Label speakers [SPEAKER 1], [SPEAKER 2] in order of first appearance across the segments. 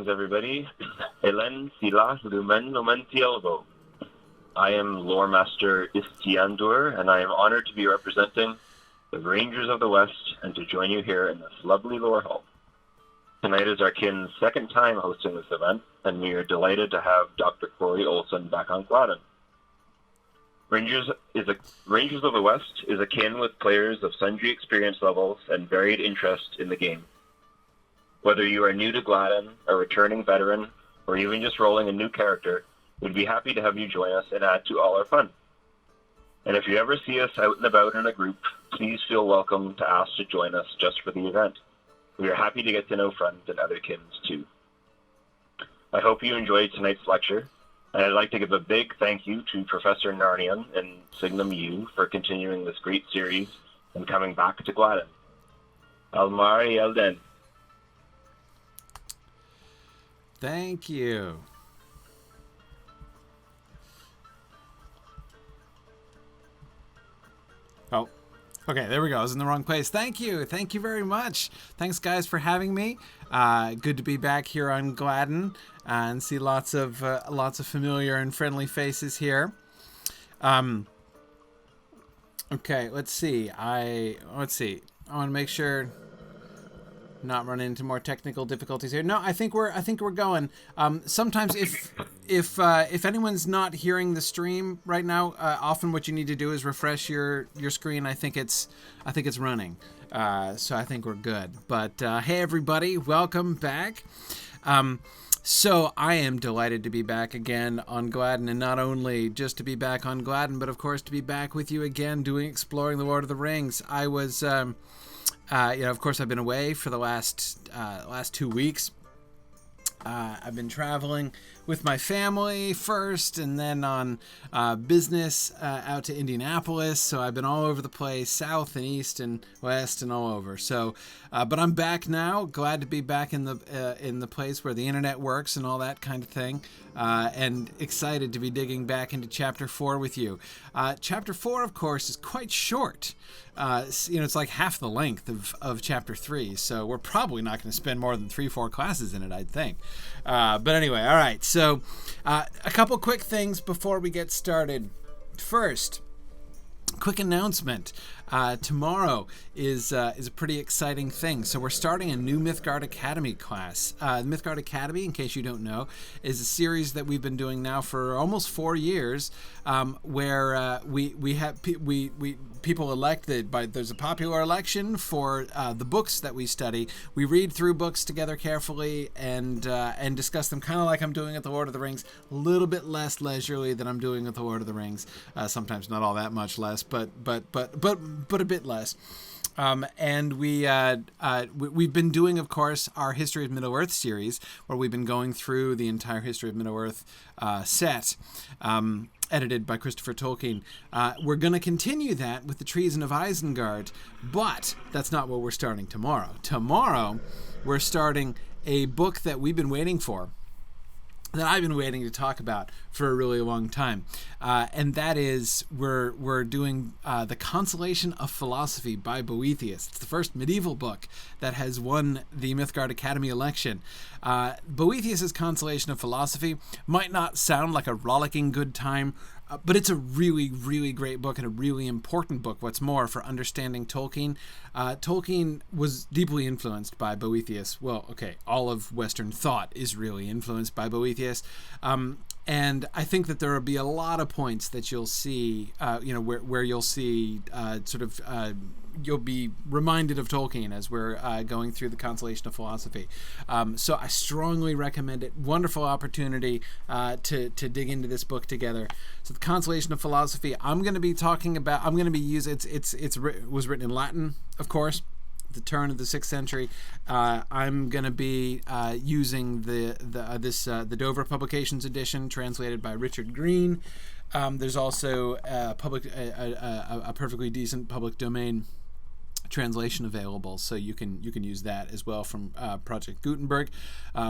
[SPEAKER 1] Greetings, everybody. Elen Silas Lumen Lumen Tielvo. I am Lore Master Istiandur, and I am honored to be representing the Rangers of the West and to join you here in this lovely lore hall. Tonight is our kin's second time hosting this event, and we are delighted to have Dr. Corey Olson back on Gladden. Rangers of the West is akin with players of sundry experience levels and varied interest in the game. Whether you are new to Gladden, a returning veteran, or even just rolling a new character, we'd be happy to have you join us and add to all our fun. And if you ever see us out and about in a group, please feel welcome to ask to join us just for the event. We are happy to get to know friends and other kins too. I hope you enjoyed tonight's lecture, and I'd like to give a big thank you to Professor Narnian and Signum U for continuing this great series and coming back to Gladden. Almari Elden.
[SPEAKER 2] Thank you. Oh, okay, there we go. I was in the wrong place. Thank you. Thank you very much. Thanks, guys, for having me. Good to be back here on Gladden and see lots of familiar and friendly faces here. Okay, let's see. I want to make sure not run into more technical difficulties here. No, I think we're going. Sometimes if anyone's not hearing the stream right now, often what you need to do is refresh your screen. I think it's running. So I think we're good. But hey everybody, welcome back. So I am delighted to be back again on Gladden, and not only just to be back on Gladden, but of course to be back with you again exploring the Lord of the Rings. I was of course, I've been away for the last 2 weeks. I've been traveling with my family first, and then on business out to Indianapolis. So I've been all over the place, south and east and west and all over. So, but I'm back now. Glad to be back in the place where the internet works and all that kind of thing. And excited to be digging back into Chapter 4 with you. Chapter 4, of course, is quite short. It's like half the length of Chapter 3, so we're probably not going to spend more than 3-4 classes in it, I'd think. But anyway, all right, so a couple quick things before we get started. First, quick announcement. Tomorrow is a pretty exciting thing. So we're starting a new Mythgard Academy class. Mythgard Academy, in case you don't know, is a series that we've been doing now for almost 4 years, where we have people elected there's a popular election for the books that we study. We read through books together carefully and discuss them, kind of like I'm doing at the Lord of the Rings. A little bit less leisurely than I'm doing at the Lord of the Rings. Sometimes not all that much less, but a bit less. And we've been doing, of course, our History of Middle-earth series, where we've been going through the entire History of Middle-earth set, edited by Christopher Tolkien. We're going to continue that with the Treason of Isengard, but that's not what we're starting tomorrow. Tomorrow, we're starting a book that we've been waiting for, that I've been waiting to talk about for a really long time, and that is we're doing The Consolation of Philosophy by Boethius. It's the first medieval book that has won the Mythgard Academy election. Boethius's Consolation of Philosophy might not sound like a rollicking good time, but it's a really, really great book and a really important book. What's more, for understanding Tolkien, Tolkien was deeply influenced by Boethius. Well, okay, all of Western thought is really influenced by Boethius. And I think that there will be a lot of points that you'll see, where you'll see you'll be reminded of Tolkien as we're going through the Consolation of Philosophy. So I strongly recommend it. Wonderful opportunity to dig into this book together. So the Consolation of Philosophy, I'm going to be talking about. I'm going to be using. It was written in Latin, of course, the turn of the 6th century. I'm going to be using the Dover Publications edition, translated by Richard Green. There's also a perfectly decent public domain translation available, so you can use that as well from Project Gutenberg,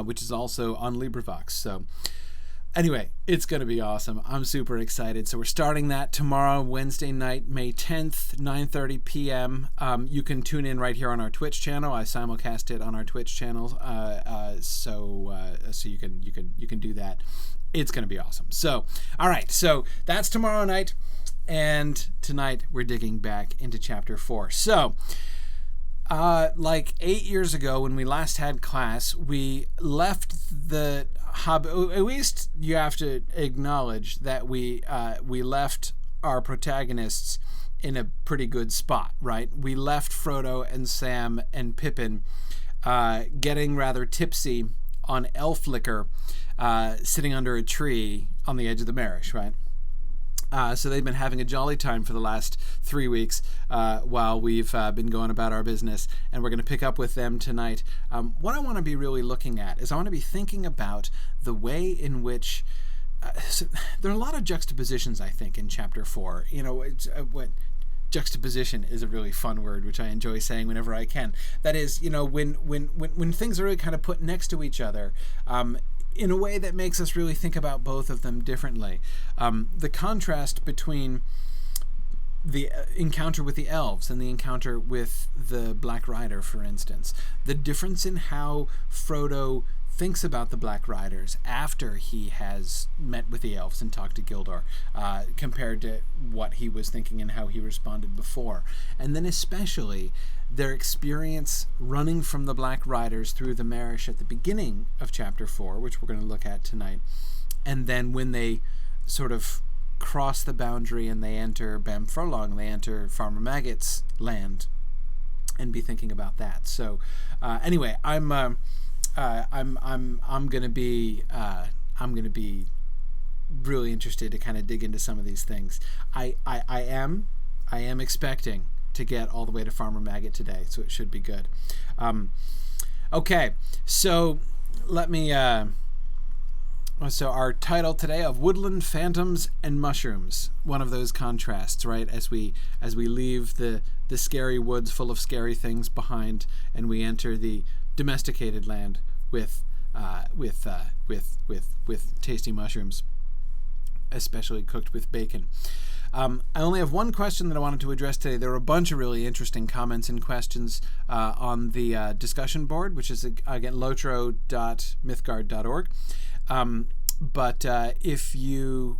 [SPEAKER 2] which is also on LibriVox. So Anyway, it's going to be awesome. I'm super excited. So we're starting that tomorrow, Wednesday night, May 10th, 9:30 p.m. You can tune in right here on our Twitch channel. I simulcast it on our Twitch channel, so you can do that. It's going to be awesome. So, all right. So that's tomorrow night, and tonight we're digging back into Chapter 4. So, like 8 years ago when we last had class, we left the Hobbit. At least you have to acknowledge that we left our protagonists in a pretty good spot, right? We left Frodo and Sam and Pippin getting rather tipsy on elf liquor, sitting under a tree on the edge of the marsh, right? So they've been having a jolly time for the last 3 weeks while we've been going about our business, and we're going to pick up with them tonight. What I want to be really looking at is I want to be thinking about the way in which so there are a lot of juxtapositions, I think, in Chapter 4. You know, what juxtaposition is a really fun word, which I enjoy saying whenever I can. That is, you know, when things are really kind of put next to each other, in a way that makes us really think about both of them differently. The contrast between the encounter with the elves and the encounter with the Black Rider, for instance. The difference in how Frodo thinks about the Black Riders after he has met with the elves and talked to Gildor, compared to what he was thinking and how he responded before. And then especially their experience running from the Black Riders through the Marish at the beginning of Chapter 4, which we're going to look at tonight, and then when they sort of cross the boundary and they enter Bamfurlong, they enter Farmer Maggot's land, and be thinking about that. So anyway, I'm gonna be really interested to kind of dig into some of these things. I am expecting to get all the way to Farmer Maggot today, so it should be good. Okay, so let me. So our title today of Woodland, Phantoms, and Mushrooms. One of those contrasts, right? As we leave the scary woods full of scary things behind, and we enter the domesticated land with tasty mushrooms, especially cooked with bacon. I only have one question that I wanted to address today. There were a bunch of really interesting comments and questions on the discussion board, which is again lotro.mythgard.org. But if you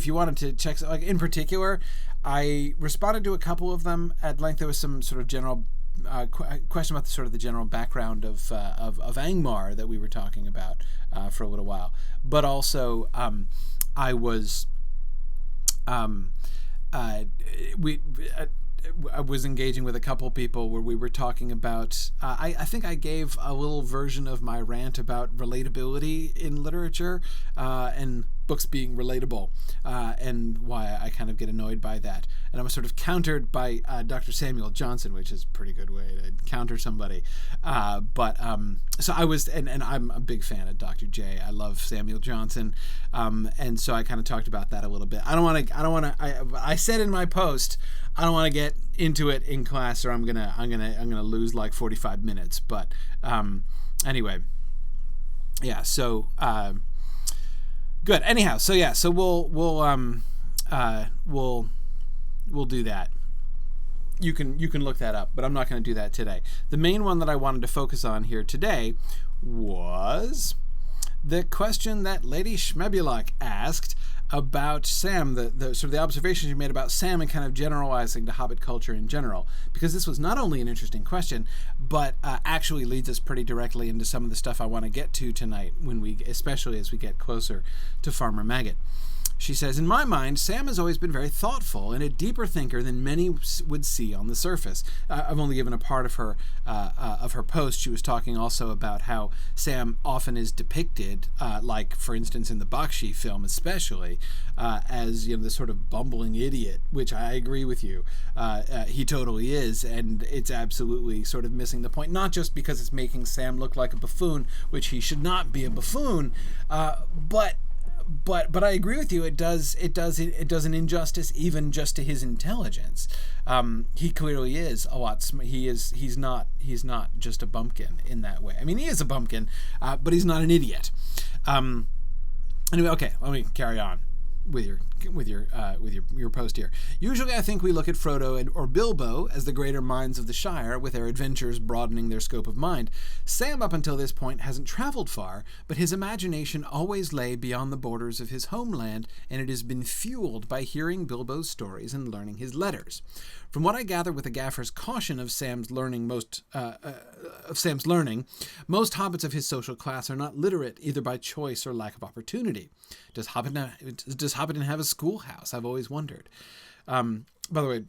[SPEAKER 2] wanted to check, like in particular, I responded to a couple of them at length. There was some sort of general question about the general background of Angmar that we were talking about for a little while, but also I was I was engaging with a couple people where we were talking about I think I gave a little version of my rant about relatability in literature and books being relatable, and why I kind of get annoyed by that. And I was sort of countered by Dr. Samuel Johnson, which is a pretty good way to counter somebody. So I was, and I'm a big fan of Dr. J. I love Samuel Johnson, and so I kind of talked about that a little bit. I said in my post, I don't want to get into it in class, or I'm gonna lose like 45 minutes. But anyway, yeah. So good. Anyhow, so yeah. So we'll do that. You can look that up, but I'm not going to do that today. The main one that I wanted to focus on here today was the question that Lady Schmebulok asked about Sam, the sort of the observations you made about Sam and kind of generalizing to Hobbit culture in general, because this was not only an interesting question, but actually leads us pretty directly into some of the stuff I want to get to tonight, especially as we get closer to Farmer Maggot. She says, in my mind, Sam has always been very thoughtful and a deeper thinker than many would see on the surface. I've only given a part of her post. She was talking also about how Sam often is depicted, like, for instance, in the Bakshi film especially, as, you know, the sort of bumbling idiot, which I agree with you. He totally is, and it's absolutely sort of missing the point, not just because it's making Sam look like a buffoon, which he should not be a buffoon, but I agree with you. It does an injustice even just to his intelligence. He clearly is a lot. He's not just a bumpkin in that way. I mean, he is a bumpkin, but he's not an idiot. Anyway, okay, let me carry on with your post here. Usually I think we look at Frodo or Bilbo as the greater minds of the Shire, with their adventures broadening their scope of mind. Sam up until this point hasn't traveled far, but his imagination always lay beyond the borders of his homeland, and it has been fueled by hearing Bilbo's stories and learning his letters. From what I gather with the Gaffer's caution of Sam's learning, most hobbits of his social class are not literate either by choice or lack of opportunity. Does Hobbiton have a schoolhouse? I've always wondered. By the way,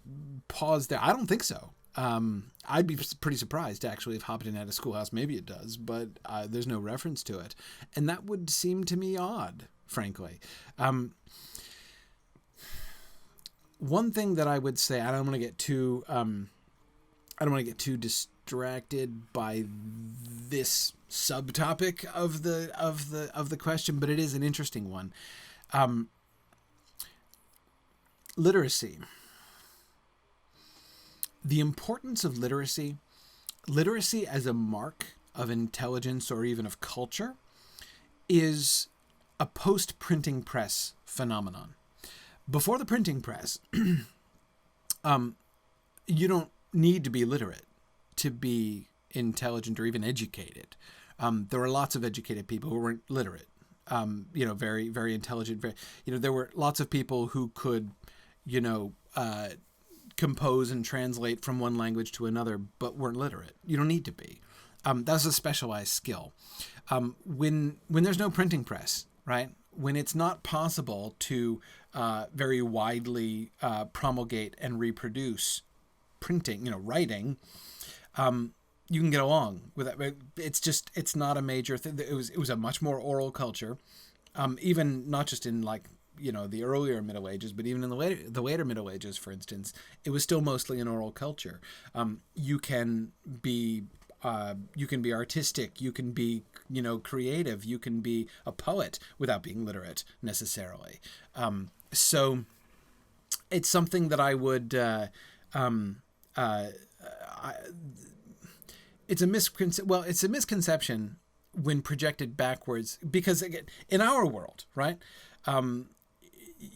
[SPEAKER 2] pause there. I don't think so. I'd be pretty surprised, actually, if Hobbiton had a schoolhouse. Maybe it does, but there's no reference to it. And that would seem to me odd, frankly. One thing that I would say, I don't want to get too distracted by this subtopic of the question, but it is an interesting one. Literacy. The importance of literacy as a mark of intelligence or even of culture, is a post-printing press phenomenon. Before the printing press, you don't need to be literate to be intelligent or even educated. There were lots of educated people who weren't literate. Very, very intelligent. There were lots of people who could, compose and translate from one language to another, but weren't literate. You don't need to be. That's a specialized skill. When there's no printing press, right? When it's not possible to very widely promulgate and reproduce printing, writing, you can get along with that. It's not a major thing. It was a much more oral culture, even not just in the earlier Middle Ages, but even in the later Middle Ages, for instance, it was still mostly an oral culture. You can be artistic, you can be, creative, you can be a poet without being literate necessarily. So it's something that I would, it's a misconception when projected backwards, because again, in our world, right?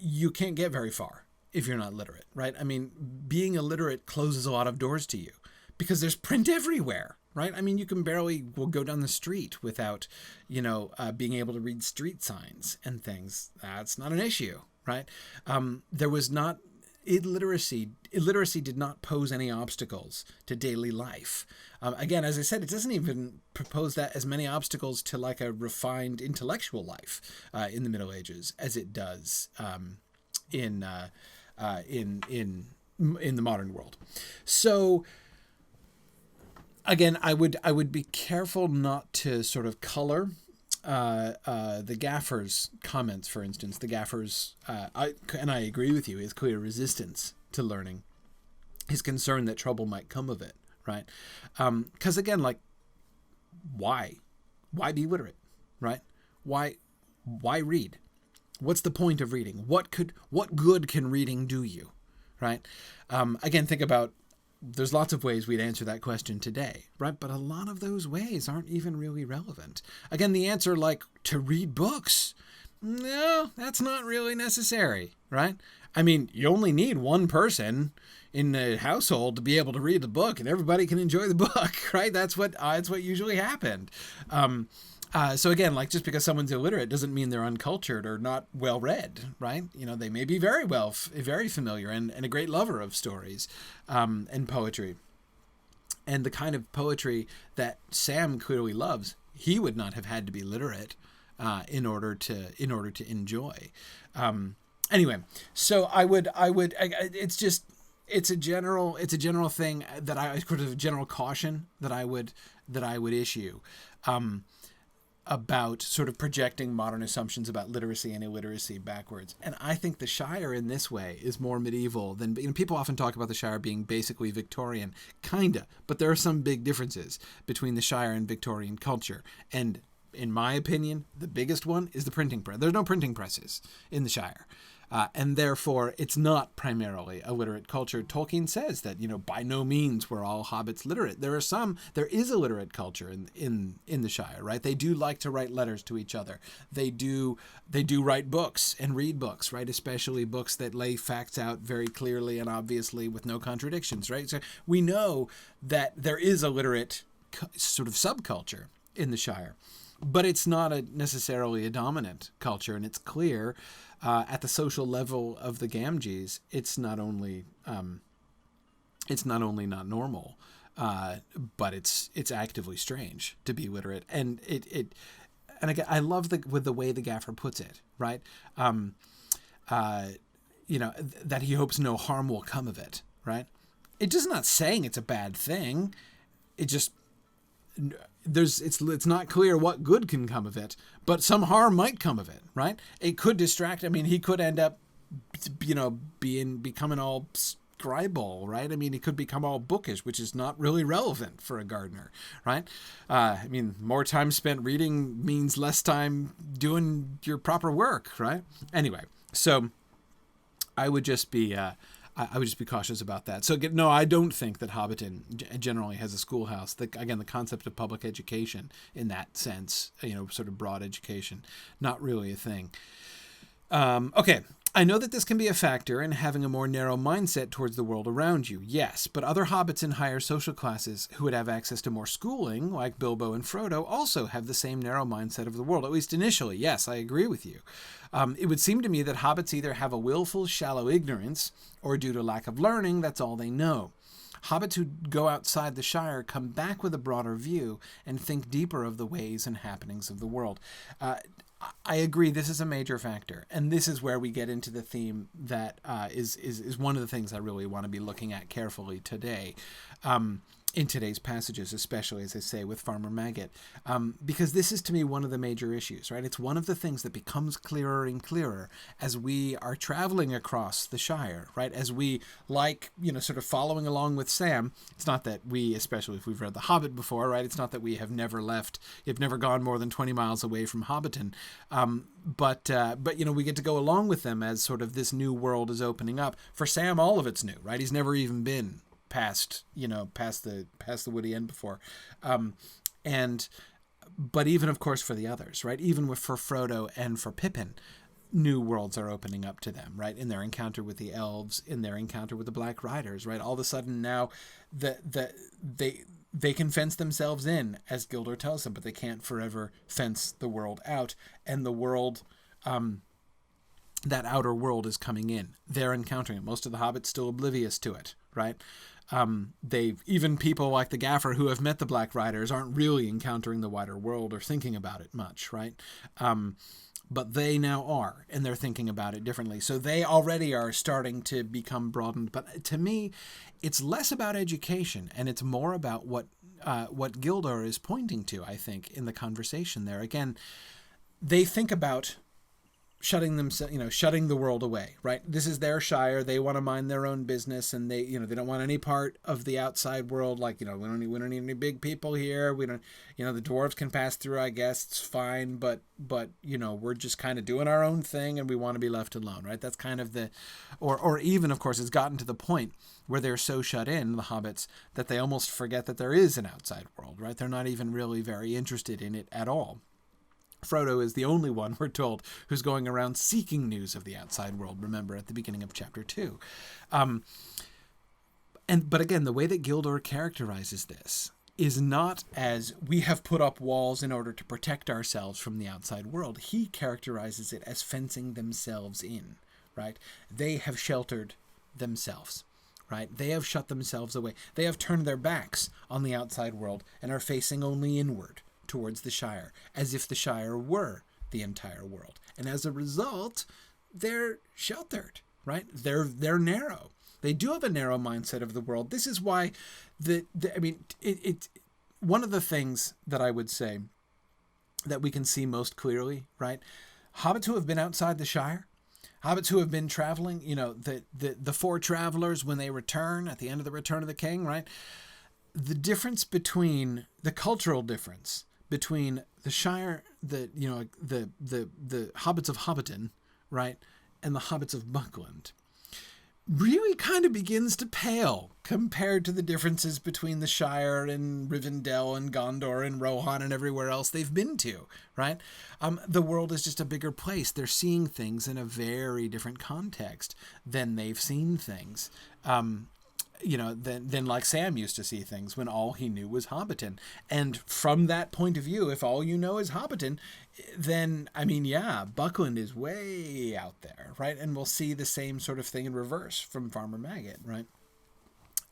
[SPEAKER 2] You can't get very far if you're not literate, right? I mean, being illiterate closes a lot of doors to you because there's print everywhere, right? I mean, you can barely go down the street without, being able to read street signs and things. That's not an issue, right? There was not illiteracy. Illiteracy did not pose any obstacles to daily life. Again, as I said, it doesn't even propose that as many obstacles to like a refined intellectual life in the Middle Ages as it does in the modern world. So again, I would be careful not to sort of color the Gaffer's comments, for instance. The Gaffer's, I agree with you, his clear resistance to learning, his concern that trouble might come of it, right? Because again, why be literate, right? Why read? What's the point of reading? What good can reading do you, right? Again, think about, there's lots of ways we'd answer that question today, right? But a lot of those ways aren't even really relevant. Again, the answer, to read books, no, that's not really necessary, right? I mean, you only need one person in the household to be able to read the book, and everybody can enjoy the book, right? That's what usually happened. So again, just because someone's illiterate doesn't mean they're uncultured or not well read, right? They may be very familiar and a great lover of stories and poetry. And the kind of poetry that Sam clearly loves, he would not have had to be literate in order to enjoy. Anyway, so it's a general thing that I sort of general caution that I would issue. About sort of projecting modern assumptions about literacy and illiteracy backwards. And I think the Shire in this way is more medieval than, people often talk about the Shire being basically Victorian, kinda, but there are some big differences between the Shire and Victorian culture. And in my opinion, the biggest one is the printing press. There's no printing presses in the Shire. And therefore, it's not primarily a literate culture. Tolkien says that, by no means were all hobbits literate. There is a literate culture in the Shire, right? They do like to write letters to each other. They do write books and read books, right? Especially books that lay facts out very clearly and obviously with no contradictions, right? So we know that there is a literate sort of subculture in the Shire, but it's not necessarily a dominant culture, and it's clear at the social level of the Gamgees, it's not only not normal, but it's actively strange to be literate, and and again, I love the way the Gaffer puts it, right? That he hopes no harm will come of it, right? It's just not saying it's a bad thing. It just it's not clear what good can come of it, but some harm might come of it, right? It could distract. I mean, he could end up, becoming all scribal, right? I mean, he could become all bookish, which is not really relevant for a gardener, right? More time spent reading means less time doing your proper work, right? Anyway, so I would just be cautious about that. So no, I don't think that Hobbiton generally has a schoolhouse. The concept of public education in that sense, sort of broad education, not really a thing. Okay. I know that this can be a factor in having a more narrow mindset towards the world around you, yes, but other hobbits in higher social classes who would have access to more schooling, like Bilbo and Frodo, also have the same narrow mindset of the world, at least initially. Yes, I agree with you. It would seem to me that hobbits either have a willful, shallow ignorance, or due to lack of learning, that's all they know. Hobbits who go outside the Shire come back with a broader view and think deeper of the ways and happenings of the world. I agree, this is a major factor, and this is where we get into the theme that is one of the things I really want to be looking at carefully today, in today's passages, especially, as I say, with Farmer Maggot, because this is, to me, one of the major issues, right? It's one of the things that becomes clearer and clearer as we are traveling across the Shire, right? As we, sort of following along with Sam. It's not that we, especially if we've read The Hobbit before, right? It's not that we have never gone more than 20 miles away from Hobbiton, but we get to go along with them as sort of this new world is opening up. For Sam, all of it's new, right? He's never even been past the Woody End before, but even, of course, for the others, right? Even for Frodo and for Pippin, new worlds are opening up to them, right? In their encounter with the elves, in their encounter with the Black Riders, right? All of a sudden now they can fence themselves in, as Gildor tells them, but they can't forever fence the world out, and the world, that outer world is coming in. They're encountering it. Most of the hobbits still oblivious to it, right? Even people like the Gaffer who have met the Black Riders aren't really encountering the wider world or thinking about it much, right? But they now are, and they're thinking about it differently. So they already are starting to become broadened. But to me, it's less about education, and it's more about what Gildor is pointing to, I think, in the conversation there. Again, they think about shutting the world away, right? This is their Shire. They want to mind their own business, and they don't want any part of the outside world. We don't need any big people here. We don't, the dwarves can pass through, I guess. It's fine, but we're just kind of doing our own thing, and we want to be left alone, right? That's kind of or even, of course, it's gotten to the point where they're so shut in, the hobbits, that they almost forget that there is an outside world, right? They're not even really very interested in it at all. Frodo is the only one, we're told, who's going around seeking news of the outside world, remember, at the beginning of chapter 2. But again, the way that Gildor characterizes this is not as we have put up walls in order to protect ourselves from the outside world. He characterizes it as fencing themselves in, right? They have sheltered themselves, right? They have shut themselves away. They have turned their backs on the outside world and are facing only inward towards the Shire, as if the Shire were the entire world. And as a result, they're sheltered, right? They're narrow. They do have a narrow mindset of the world. This is why one of the things that I would say that we can see most clearly, right? Hobbits who have been outside the Shire, hobbits who have been traveling, the four travelers when they return at the end of the Return of the King, right? The difference between the cultural difference between the Shire, the hobbits of Hobbiton, right, and the hobbits of Buckland really kind of begins to pale compared to the differences between the Shire and Rivendell and Gondor and Rohan and everywhere else they've been to, right? The world is just a bigger place. They're seeing things in a very different context than they've seen things. Than like Sam used to see things when all he knew was Hobbiton. And from that point of view, if all you know is Hobbiton, then, Buckland is way out there, right? And we'll see the same sort of thing in reverse from Farmer Maggot, right?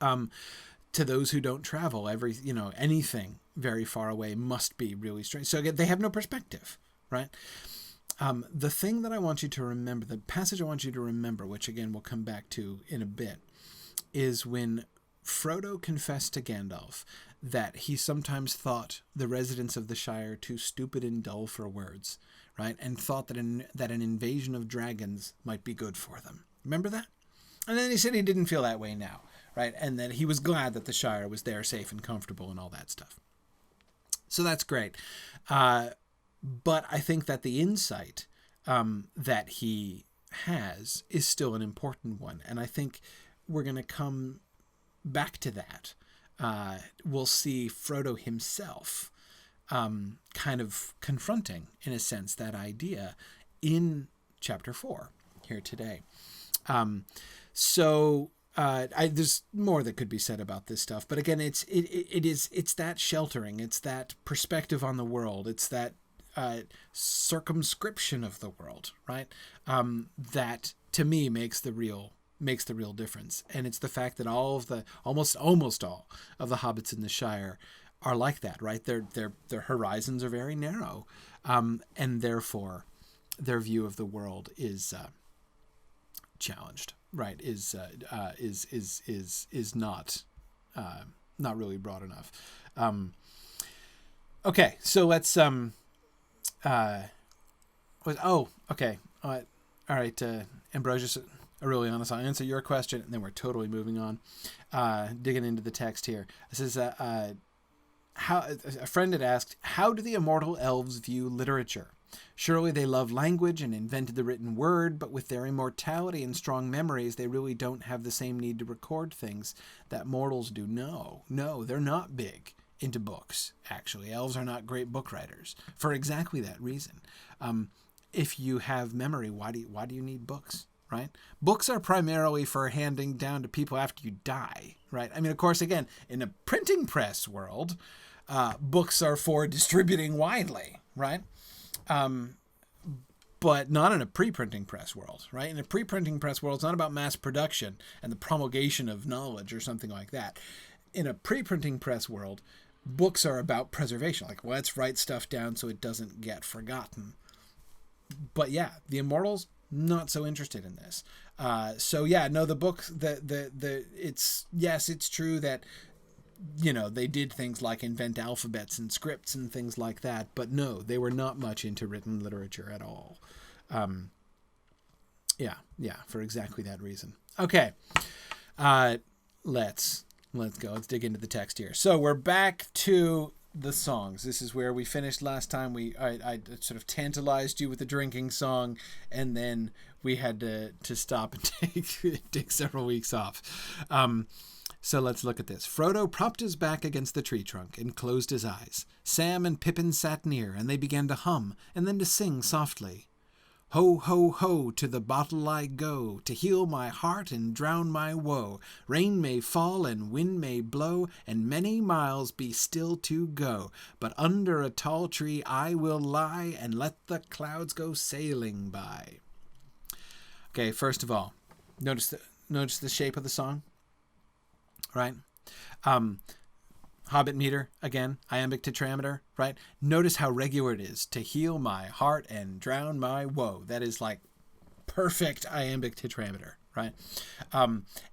[SPEAKER 2] To those who don't travel, anything very far away must be really strange. So again, they have no perspective, right? The thing that I want you to remember, the passage I want you to remember, which again we'll come back to in a bit, is when Frodo confessed to Gandalf that he sometimes thought the residents of the Shire too stupid and dull for words, right? And thought that an invasion of dragons might be good for them. Remember that? And then he said he didn't feel that way now, right? And that he was glad that the Shire was there safe and comfortable and all that stuff. So that's great. But I think that the insight that he has is still an important one. And I think we're going to come back to that. We'll see Frodo himself kind of confronting, in a sense, that idea in chapter 4 here today. There's more that could be said about this stuff, but again, it's that sheltering, it's that perspective on the world, it's that circumscription of the world, right? That to me makes the real difference. And it's the fact that almost all of the hobbits in the Shire are like that, right? Their horizons are very narrow, and therefore their view of the world is challenged, right? Is not really broad enough. Okay, so let's all right, Ambrosius Aurelianus, I'll answer your question, and then we're totally moving on, digging into the text here. It says, how a friend had asked, how do the immortal elves view literature? Surely they love language and invented the written word, but with their immortality and strong memories, they really don't have the same need to record things that mortals do. No, they're not big into books, actually. Elves are not great book writers for exactly that reason. If you have memory, why do you need books? Right? Books are primarily for handing down to people after you die, right? I mean, of course, again, in a printing press world, books are for distributing widely, right? But not in a pre-printing press world, right? In a pre-printing press world, it's not about mass production and the promulgation of knowledge or something like that. In a pre-printing press world, books are about preservation. Like, let's write stuff down so it doesn't get forgotten. But yeah, the immortals, not so interested in this. The books, it's true that, they did things like invent alphabets and scripts and things like that, but no, they were not much into written literature at all. For exactly that reason. Okay. Let's go. Let's dig into the text here. So we're back to the songs. This is where we finished last time. I sort of tantalized you with the drinking song, and then we had to stop and take several weeks off. So let's look at this. Frodo propped his back against the tree trunk and closed his eyes. Sam and Pippin sat near, and they began to hum and then to sing softly. Ho, ho, ho, to the bottle I go, to heal my heart and drown my woe. Rain may fall and wind may blow, and many miles be still to go. But under a tall tree I will lie, and let the clouds go sailing by. Okay, first of all, notice the shape of the song, right? Hobbit meter, again, iambic tetrameter, right? Notice how regular it is. To heal my heart and drown my woe. That is like perfect iambic tetrameter, right?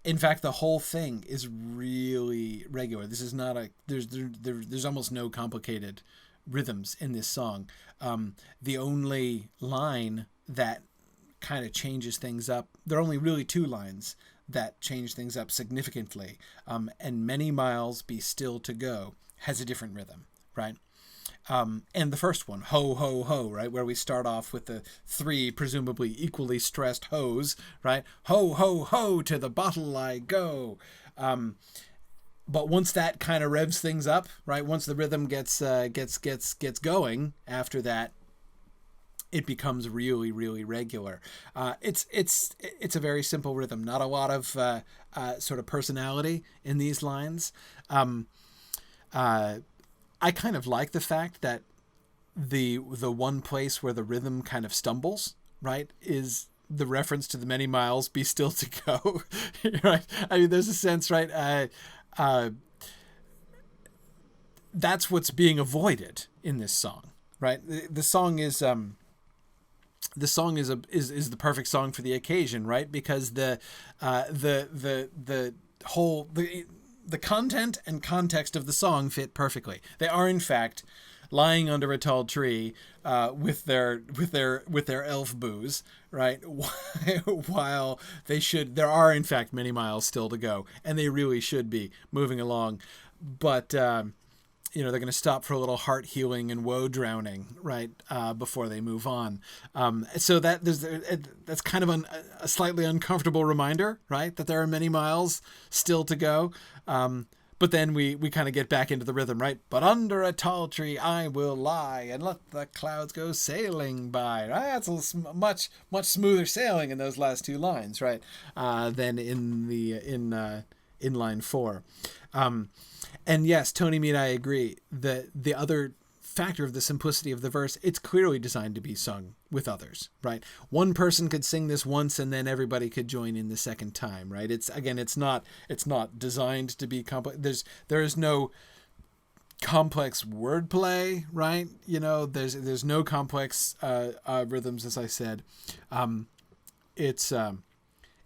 [SPEAKER 2] In fact, the whole thing is really regular. This is not there's almost no complicated rhythms in this song. The only line that kind of changes things up, there are only really two lines that change things up significantly. And many miles be still to go has a different rhythm, right? And the first one, ho, ho, ho, right? Where we start off with the 3 presumably equally stressed hoes, right? Ho, ho, ho, to the bottle I go. But once that kind of revs things up, right? Once the rhythm gets going after that, it becomes really, really regular. It's a very simple rhythm, not a lot of sort of personality in these lines. I kind of like the fact that the one place where the rhythm kind of stumbles, right, is the reference to the many miles be still to go. Right? I mean, there's a sense, right? That's what's being avoided in this song, right? The song is the perfect song for the occasion, right? Because the content and context of the song fit perfectly. They are in fact lying under a tall tree with their elf booze, right? While there are in fact many miles still to go, and they really should be moving along, but they're going to stop for a little heart healing and woe drowning, right, before they move on. So that's kind of a slightly uncomfortable reminder, right, that there are many miles still to go. But then we kind of get back into the rhythm, right? But under a tall tree I will lie and let the clouds go sailing by. Right? That's much smoother sailing in those last 2 lines, right? Than in line 4. And yes, Tony Mead, I agree that the other factor of the simplicity of the verse, it's clearly designed to be sung with others, right? One person could sing this once and then everybody could join in the second time, right? It's not designed to be complex. There is no complex wordplay, right? There's no complex rhythms, as I said.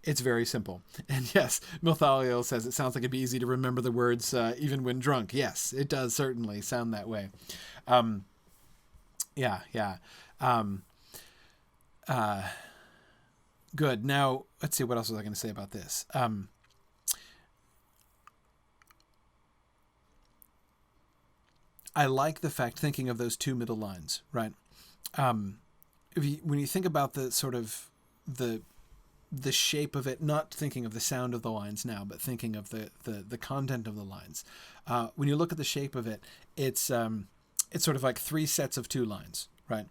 [SPEAKER 2] It's very simple. And yes, Milthaliel says it sounds like it'd be easy to remember the words even when drunk. Yes, it does certainly sound that way. Good. Now, let's see, what else was I going to say about this? I like the fact, thinking of those 2 middle lines, right? When you think about the sort of the shape of it, not thinking of the sound of the lines now, but thinking of the content of the lines. When you look at the shape of it, it's sort of like 3 sets of 2 lines, right?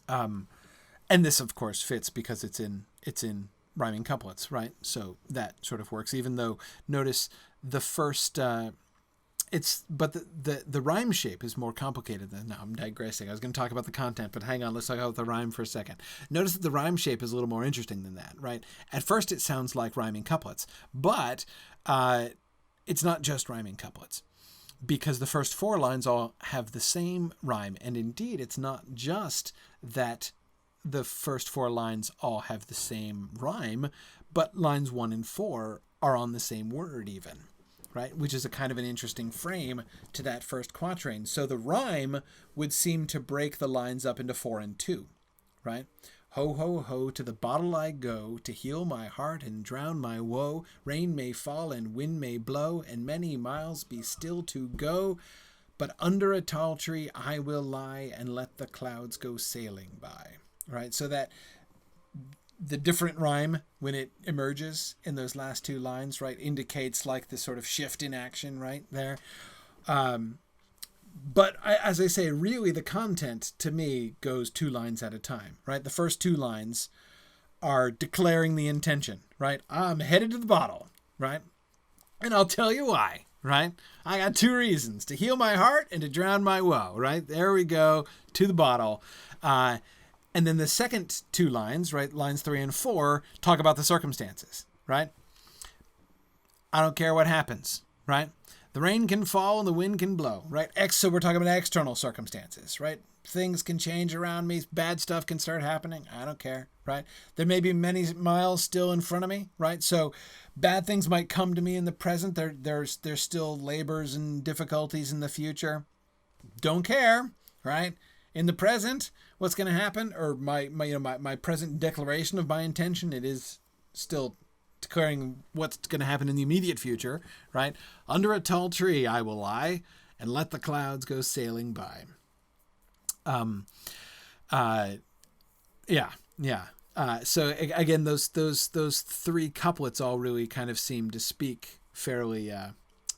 [SPEAKER 2] And this, of course, fits because it's in rhyming couplets, right? So that sort of works. Even though, notice the first. But the rhyme shape is more complicated than. No, I'm digressing. I was going to talk about the content, but hang on, let's talk about the rhyme for a second. Notice that the rhyme shape is a little more interesting than that, right? At first, it sounds like rhyming couplets, but it's not just rhyming couplets, because the first 4 lines all have the same rhyme, and indeed, it's not just that the first 4 lines all have the same rhyme, but lines 1 and 4 are on the same word even. Right, which is a kind of an interesting frame to that first quatrain. So the rhyme would seem to break the lines up into 4 and 2, right? Ho, ho, ho, to the bottle I go, to heal my heart and drown my woe. Rain may fall and wind may blow, and many miles be still to go. But under a tall tree I will lie, and let the clouds go sailing by. Right, so that the different rhyme, when it emerges in those last 2 lines, right, indicates like this sort of shift in action right there. But as I say, really the content to me goes 2 lines at a time, right? The first 2 lines are declaring the intention, right? I'm headed to the bottle, right? And I'll tell you why, right? I got 2 reasons: to heal my heart and to drown my woe, right? There we go, to the bottle. And then the second 2 lines, right, lines 3 and 4, talk about the circumstances, right? I don't care what happens, right? The rain can fall and the wind can blow, right? So we're talking about external circumstances, right? Things can change around me. Bad stuff can start happening. I don't care, right? There may be many miles still in front of me, right? So bad things might come to me in the present. There's still labors and difficulties in the future. Don't care, right? In the present, what's going to happen, or my present declaration of my intention, it is still declaring what's going to happen in the immediate future, right? Under a tall tree I will lie, and let the clouds go sailing by. So again, those three couplets all really kind of seem to speak fairly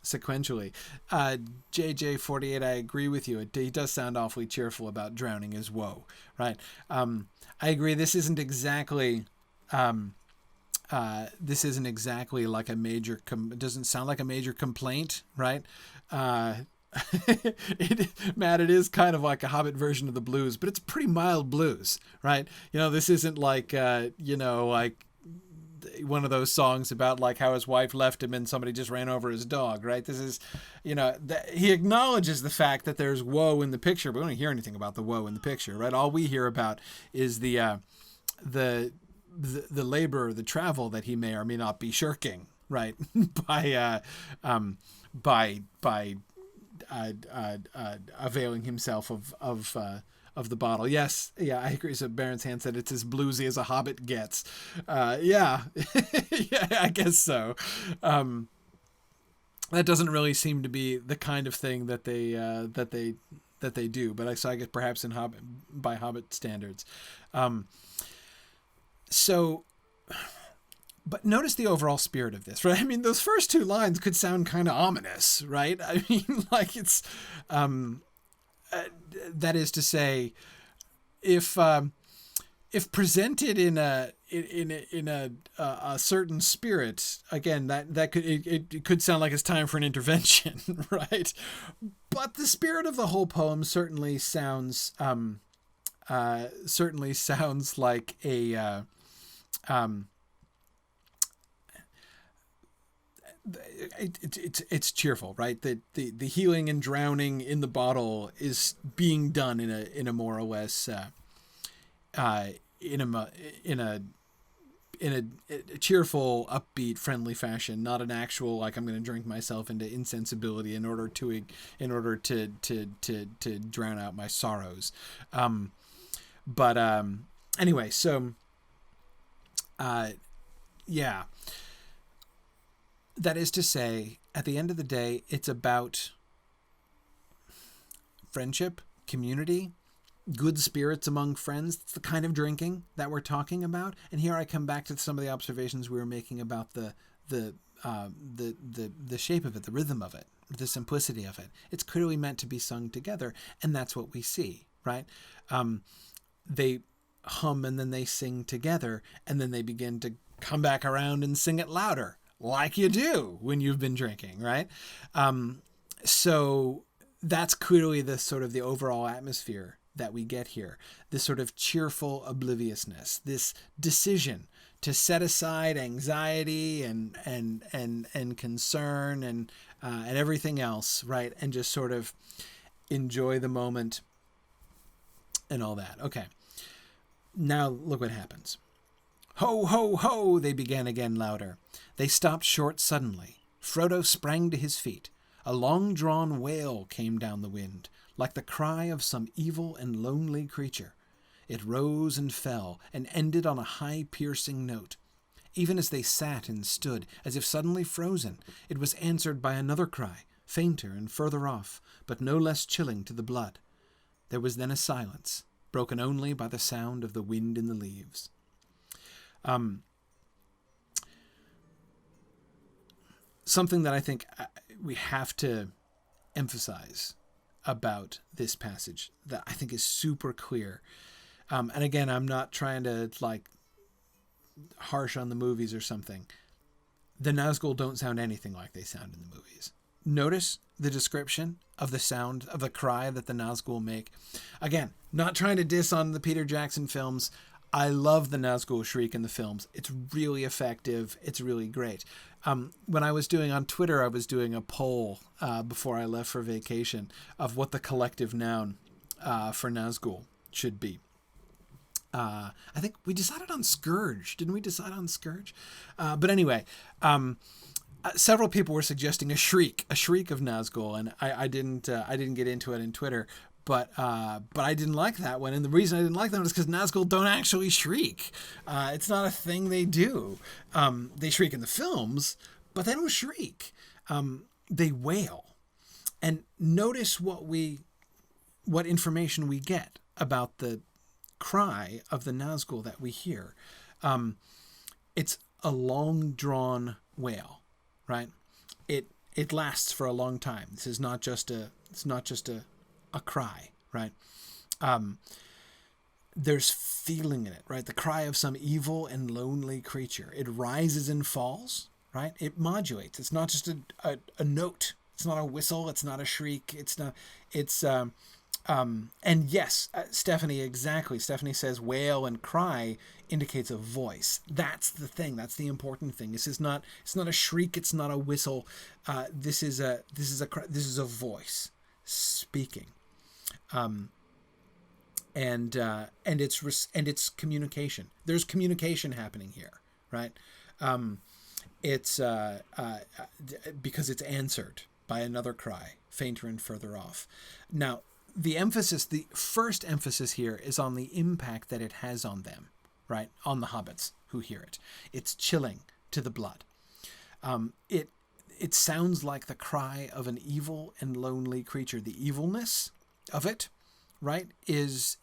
[SPEAKER 2] sequentially. JJ48, I agree with you. He does sound awfully cheerful about drowning his woe, right? I agree. This isn't exactly like a major. It doesn't sound like a major complaint, right? Matt, it is kind of like a Hobbit version of the blues, but it's pretty mild blues, right? This isn't like like one of those songs about like how his wife left him and somebody just ran over his dog, right? This is, he acknowledges the fact that there's woe in the picture, but we don't hear anything about the woe in the picture, right? All we hear about is the labor, the travel that he may or may not be shirking, right? by availing himself of the bottle. Yes, yeah, I agree. So Baron's Hand said it's as bluesy as a Hobbit gets. Yeah, I guess so. That doesn't really seem to be the kind of thing that they do. But I guess perhaps in by Hobbit standards. But notice the overall spirit of this, right? I mean, those first two lines could sound kind of ominous, right? I mean, like it's, that is to say, if presented in a certain spirit, again, that could it could sound like it's time for an intervention, right? But the spirit of the whole poem certainly sounds like a it's cheerful, right? The healing and drowning in the bottle is being done in a more or less in a cheerful, upbeat, friendly fashion, not an actual like I'm going to drink myself into insensibility in order to drown out my sorrows. Anyway, so yeah. That is to say, at the end of the day, it's about friendship, community, good spirits among friends. It's the kind of drinking that we're talking about. And here I come back to some of the observations we were making about the shape of it, the rhythm of it, the simplicity of it. It's clearly meant to be sung together, and that's what we see, right? They hum and then they sing together, and then they begin to come back around and sing it louder, like you do when you've been drinking, right? So that's clearly the sort of the overall atmosphere that we get here. This sort of cheerful obliviousness, this decision to set aside anxiety and concern and everything else, right? And just sort of enjoy the moment and all that. Okay. Now look what happens. Ho, ho, ho, they began again louder. They stopped short suddenly. Frodo sprang to his feet. A long-drawn wail came down the wind, like the cry of some evil and lonely creature. It rose and fell, and ended on a high, piercing note. Even as they sat and stood, as if suddenly frozen, it was answered by another cry, fainter and further off, but no less chilling to the blood. There was then a silence, broken only by the sound of the wind in the leaves. Something that I think we have to emphasize about this passage that I think is super clear. And again, I'm not trying to like harsh on the movies or something. The Nazgul don't sound anything like they sound in the movies. Notice the description of the sound of the cry that the Nazgul make. Again, not trying to diss on the Peter Jackson films. I love the Nazgul shriek in the films. It's really effective. It's really great. When I was doing on Twitter, I was doing a poll before I left for vacation of what the collective noun for Nazgul should be. I think we decided on Scourge. Didn't we decide on Scourge? But anyway, several people were suggesting a shriek of Nazgul, and I didn't get into it in Twitter. But I didn't like that one, and the reason I didn't like that one is because Nazgul don't actually shriek. It's not a thing they do. They shriek in the films, but they don't shriek. They wail. And notice what information we get about the cry of the Nazgul that we hear. It's a long drawn wail, right? It lasts for a long time. This is not just a cry, right? There's feeling in it, right? The cry of some evil and lonely creature. It rises and falls, right? It modulates. It's not just a note. It's not a whistle. It's not a shriek. And yes, Stephanie, exactly. Stephanie says wail and cry indicates a voice. That's the thing. That's the important thing. It's not a shriek. It's not a whistle. This is a voice speaking. And it's communication. There's communication happening here, right? It's because it's answered by another cry, fainter and further off. Now, the first emphasis here is on the impact that it has on them, right? On the hobbits who hear it. It's chilling to the blood. It sounds like the cry of an evil and lonely creature. The evilness of it, right, is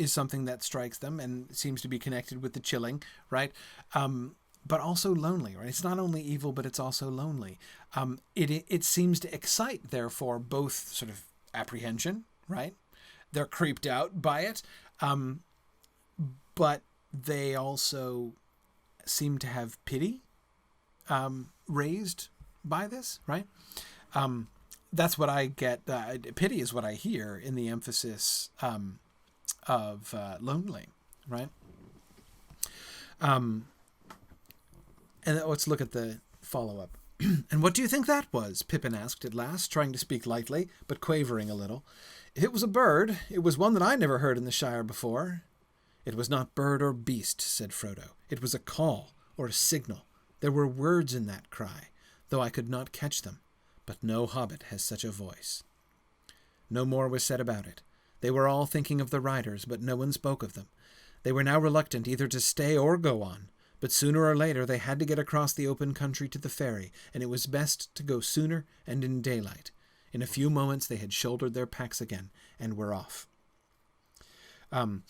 [SPEAKER 2] something that strikes them and seems to be connected with the chilling, right? But also lonely, right? It's not only evil, but it's also lonely. It seems to excite, therefore, both sort of apprehension, right? They're creeped out by it, but they also seem to have pity raised by this, right? That's what I get. Pity is what I hear in the emphasis of lonely, right? And let's look at the follow-up. And what do you think that was? Pippin asked at last, trying to speak lightly, but quavering a little. It was a bird. It was one that I never heard in the Shire before. It was not bird or beast, said Frodo. It was a call or a signal. There were words in that cry, though I could not catch them. But no hobbit has such a voice. No more was said about it. They were all thinking of the riders, but no one spoke of them. They were now reluctant either to stay or go on, but sooner or later they had to get across the open country to the ferry, and it was best to go sooner and in daylight. In a few moments they had shouldered their packs again and were off. Dime,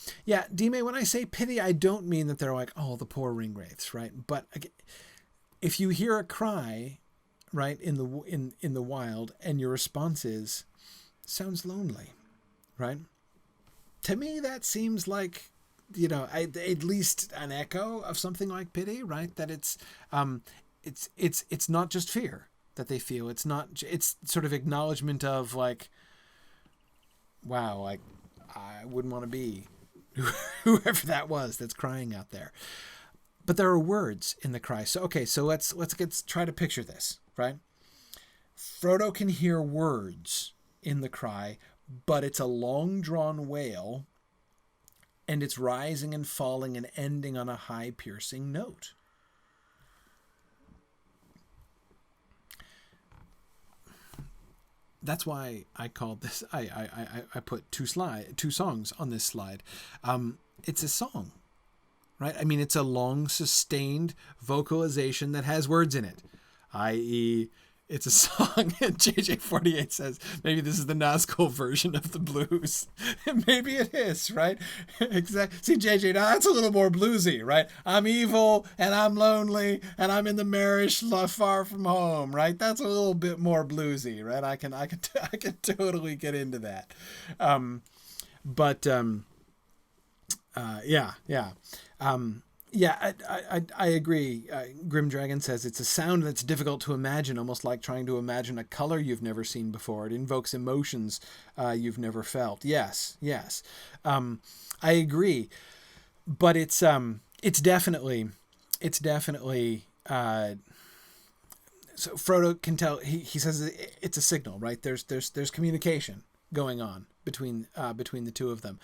[SPEAKER 2] when I say pity, I don't mean that they're like, oh, the poor ringwraiths, right? But if you hear a cry, right, in the wild, and your response is, sounds lonely, right? To me, that seems like, at least an echo of something like pity, right? That it's not just fear that they feel. It's sort of acknowledgement of like, wow, like I wouldn't want to be whoever that was that's crying out there. But there are words in the cry. So let's try to picture this, right? Frodo can hear words in the cry, but it's a long drawn wail, and it's rising and falling and ending on a high piercing note. That's why I called this. I put two songs on this slide. It's a song, right? I mean, it's a long, sustained vocalization that has words in it, i.e., it's a song. And JJ48 says maybe this is the Nazgul version of the blues. Maybe it is, right? Exactly. See, JJ, now that's a little more bluesy, right? I'm evil and I'm lonely and I'm in the marish far from home, right? That's a little bit more bluesy, right? I can totally get into that. I agree. Grim Dragon says it's a sound that's difficult to imagine, almost like trying to imagine a color you've never seen before. It invokes emotions you've never felt. Yes. I agree, but it's definitely. So Frodo can tell. He says it's a signal, right? There's communication going on between the two of them.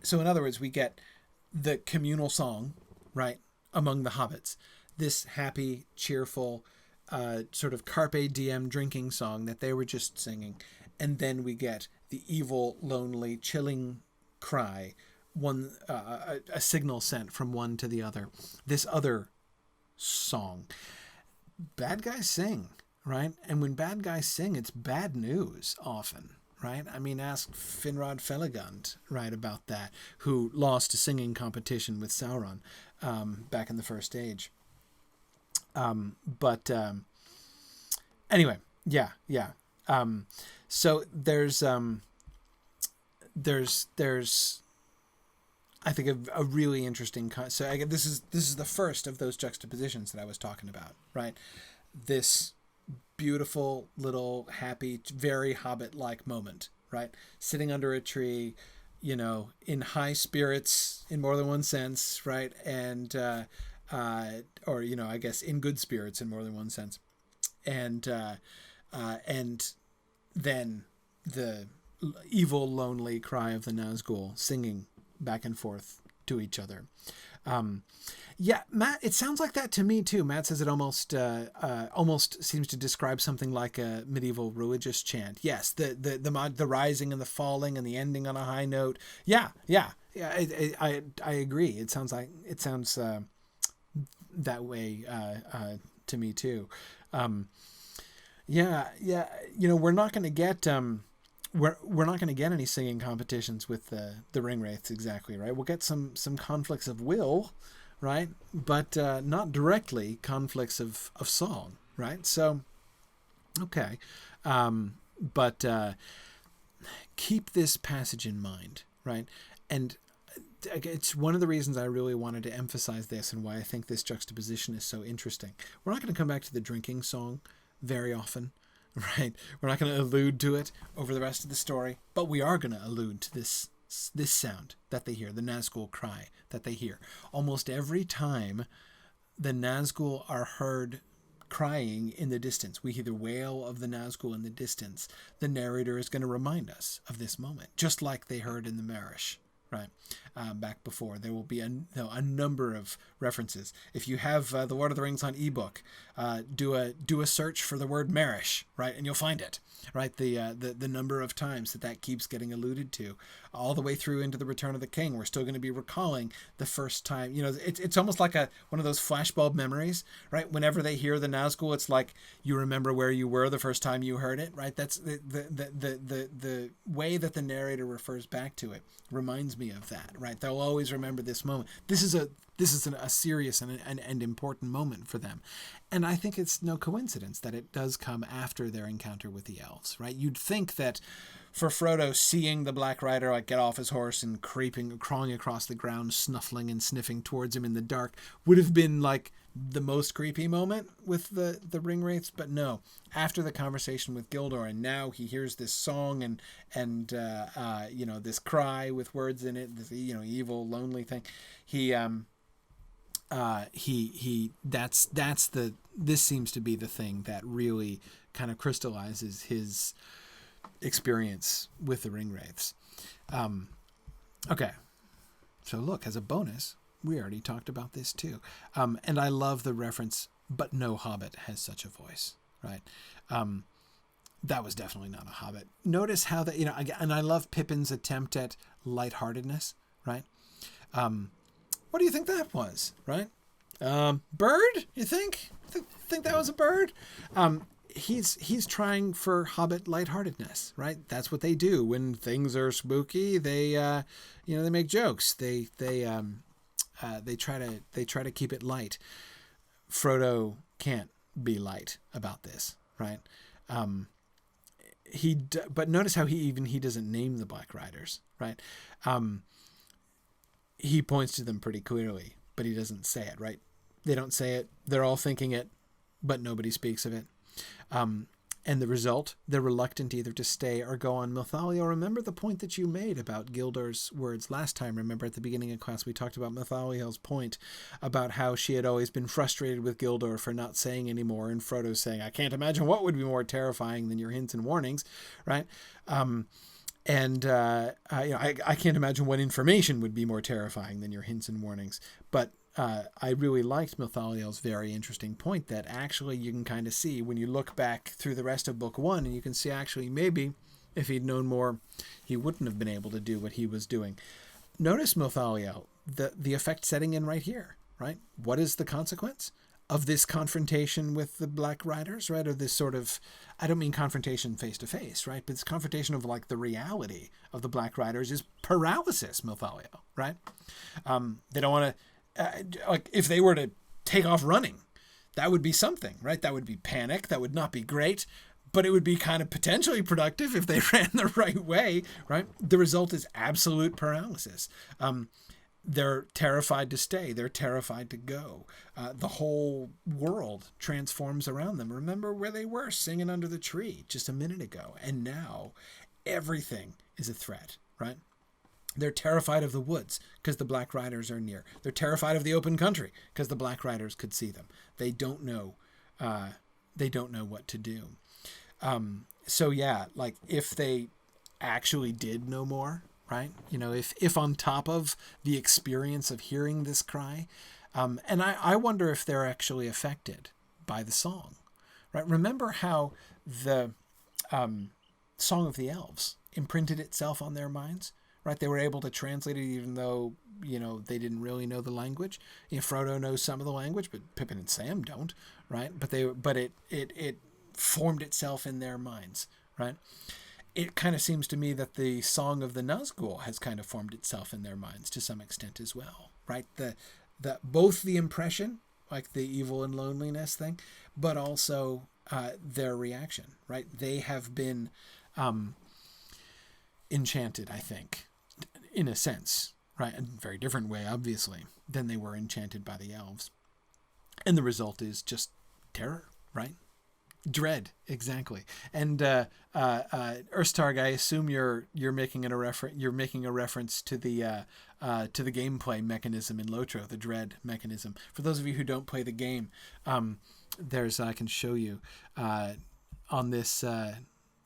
[SPEAKER 2] So in other words, we get the communal song, right, among the hobbits, this happy, cheerful, sort of carpe diem drinking song that they were just singing, and then we get the evil, lonely, chilling cry, a signal sent from one to the other. This other song, bad guys sing, right? And when bad guys sing, it's bad news often, right? I mean, ask Finrod Felagund, right, about that, who lost a singing competition with Sauron back in the First Age. Anyway, yeah. So there's I think a really interesting. So this is the first of those juxtapositions that I was talking about, right? This beautiful little happy, very Hobbit-like moment, right? Sitting under a tree, in high spirits in more than one sense, right? And or I guess in good spirits in more than one sense, and then the evil, lonely cry of the Nazgul singing back and forth to each other. Matt, it sounds like that to me too. Matt says it almost seems to describe something like a medieval religious chant. Yes, the rising and the falling and the ending on a high note. Yeah. I agree. It sounds that way to me too. We're not going to get we're not going to get any singing competitions with the ring wraiths exactly, right? We'll get some conflicts of will, right? But not directly conflicts of song, right? So, okay, but keep this passage in mind, right? And it's one of the reasons I really wanted to emphasize this and why I think this juxtaposition is so interesting. We're not going to come back to the drinking song very often, right? We're not going to allude to it over the rest of the story, but we are going to allude to this sound that they hear, the Nazgul cry that they hear. Almost every time the Nazgul are heard crying in the distance, we hear the wail of the Nazgul in the distance, the narrator is going to remind us of this moment, just like they heard in the Marish. Right, back before. There will be a number of references. If you have the Lord of the Rings on ebook, do a search for the word Marish, right, and you'll find it. Right, the number of times that keeps getting alluded to, all the way through into the Return of the King. We're still going to be recalling the first time. It's almost like one of those flashbulb memories, right? Whenever they hear the Nazgul, it's like you remember where you were the first time you heard it, right? That's the way that the narrator refers back to it reminds me of that, right? They'll always remember this moment. This is a serious and important moment for them. And I think it's no coincidence that it does come after their encounter with the elves, right? You'd think that for Frodo, seeing the Black Rider get off his horse and crawling across the ground, snuffling and sniffing towards him in the dark, would have been the most creepy moment with the ring wraiths. But no, after the conversation with Gildor, and now he hears this song and this cry with words in it, this evil, lonely thing. This seems to be the thing that really kind of crystallizes his experience with the ring wraiths. Okay, so look, as a bonus, we already talked about this too, and I love the reference. But no Hobbit has such a voice, right? That was definitely not a Hobbit. Notice how that and I love Pippin's attempt at lightheartedness, right? What do you think that was, right? Bird? You think? Think that was a bird? He's trying for Hobbit lightheartedness, right? That's what they do when things are spooky. They they make jokes. They try to keep it light. Frodo can't be light about this, right? But notice how he doesn't name the Black Riders, right? He points to them pretty clearly, but he doesn't say it, right? They don't say it. They're all thinking it, but nobody speaks of it. And the result, they're reluctant either to stay or go on. Mathaliel, remember the point that you made about Gildor's words last time? Remember at the beginning of class, we talked about Mathaliel's point about how she had always been frustrated with Gildor for not saying anymore, and Frodo saying, I can't imagine what would be more terrifying than your hints and warnings, right? I can't imagine what information would be more terrifying than your hints and warnings. But I really liked Mathaliel's very interesting point that actually you can kind of see when you look back through the rest of Book 1, and you can see actually maybe if he'd known more, he wouldn't have been able to do what he was doing. Notice, Mathaliel, the effect setting in right here, right? What is the consequence? of this confrontation with the Black Riders, right? Or this sort of, I don't mean confrontation face to face, right? But this confrontation of like the reality of the Black Riders is paralysis, Milthalio, right? They don't want to, like if they were to take off running, that would be something, right? That would be panic. That would not be great, but it would be kind of potentially productive if they ran the right way, right? The result is absolute paralysis. They're terrified to stay. They're terrified to go. The whole world transforms around them. Remember where they were singing under the tree just a minute ago. And now everything is a threat, right? They're terrified of the woods because the Black Riders are near. They're terrified of the open country because the Black Riders could see them. They don't know what to do. So yeah, like if they actually did know more, right? You know, if on top of the experience of hearing this cry, and I wonder if they're actually affected by the song, right? Remember how the Song of the Elves imprinted itself on their minds, right? They were able to translate it even though, you know, they didn't really know the language. You know, Frodo knows some of the language, but Pippin and Sam don't, right? But it formed itself in their minds, right? It kind of seems to me that the Song of the Nazgûl has kind of formed itself in their minds to some extent as well, right? The both the impression, like the evil and loneliness thing, but also their reaction, right? They have been enchanted, I think, in a sense, right? In a very different way, obviously, than they were enchanted by the elves. And the result is just terror, right? Dread, exactly. And Erstarg, I assume you're making a reference to the gameplay mechanism in Lotro, the dread mechanism. For those of you who don't play the game, I can show you on this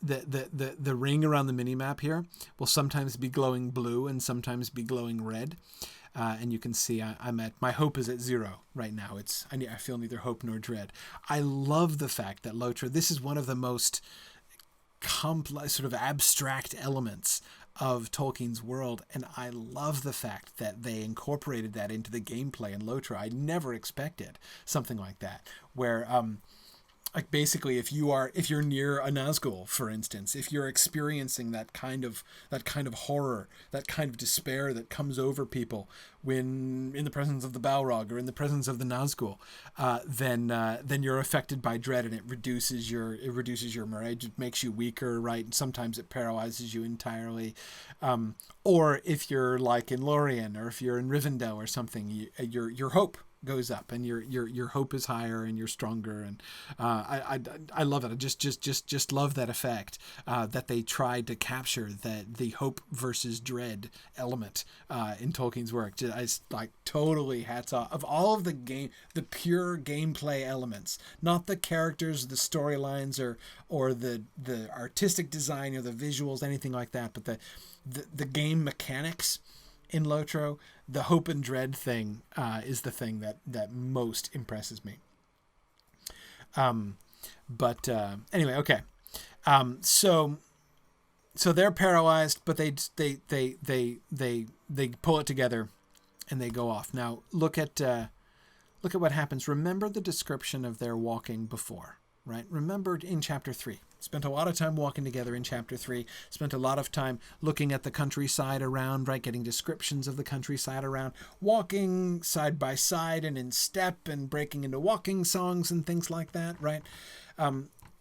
[SPEAKER 2] the ring around the minimap here will sometimes be glowing blue and sometimes be glowing red. And you can see my hope is at 0 right now. I feel neither hope nor dread. I love the fact that Lotro, this is one of the most complex, sort of abstract elements of Tolkien's world. And I love the fact that they incorporated that into the gameplay in Lotro. I never expected something like that, where, like basically if you're near a Nazgul, for instance, if you're experiencing that kind of horror, that kind of despair that comes over people when in the presence of the Balrog or in the presence of the Nazgul, then you're affected by dread, and it reduces your morale, it makes you weaker, right? And sometimes it paralyzes you entirely. Or if you're like in Lorien, or if you're in Rivendell or something, your hope goes up, and your hope is higher, and you're stronger, and I love it. I just love that effect that they tried to capture, that the hope versus dread element in Tolkien's work. I like totally hats off of all of the pure gameplay elements, not the characters, the storylines, or the artistic design or the visuals, anything like that, but the game mechanics. In Lotro, the hope and dread thing is the thing that most impresses me. Anyway, okay. So they're paralyzed, but they pull it together and they go off. Now look at what happens. Remember the description of their walking before, right? Remember in chapter 3. Spent a lot of time walking together in chapter 3. Spent a lot of time looking at the countryside around, right? Getting descriptions of the countryside around, walking side by side and in step, and breaking into walking songs and things like that, right?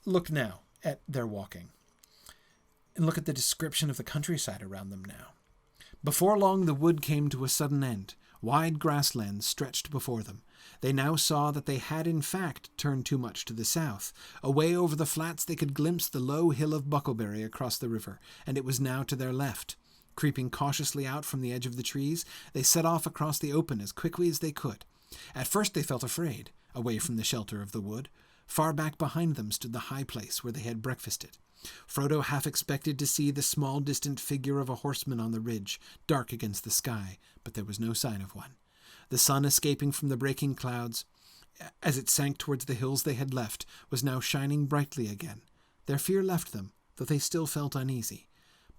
[SPEAKER 2] Look now at their walking. And look at the description of the countryside around them now. Before long the wood came to a sudden end. Wide grasslands stretched before them. They now saw that they had in fact turned too much to the south. Away over the flats they could glimpse the low hill of Buckleberry across the river, and it was now to their left. Creeping cautiously out from the edge of the trees, they set off across the open as quickly as they could. At first they felt afraid, away from the shelter of the wood. Far back behind them stood the high place where they had breakfasted. Frodo half expected to see the small distant figure of a horseman on the ridge, dark against the sky, but there was no sign of one. The sun, escaping from the breaking clouds, as it sank towards the hills they had left, was now shining brightly again. Their fear left them, though they still felt uneasy.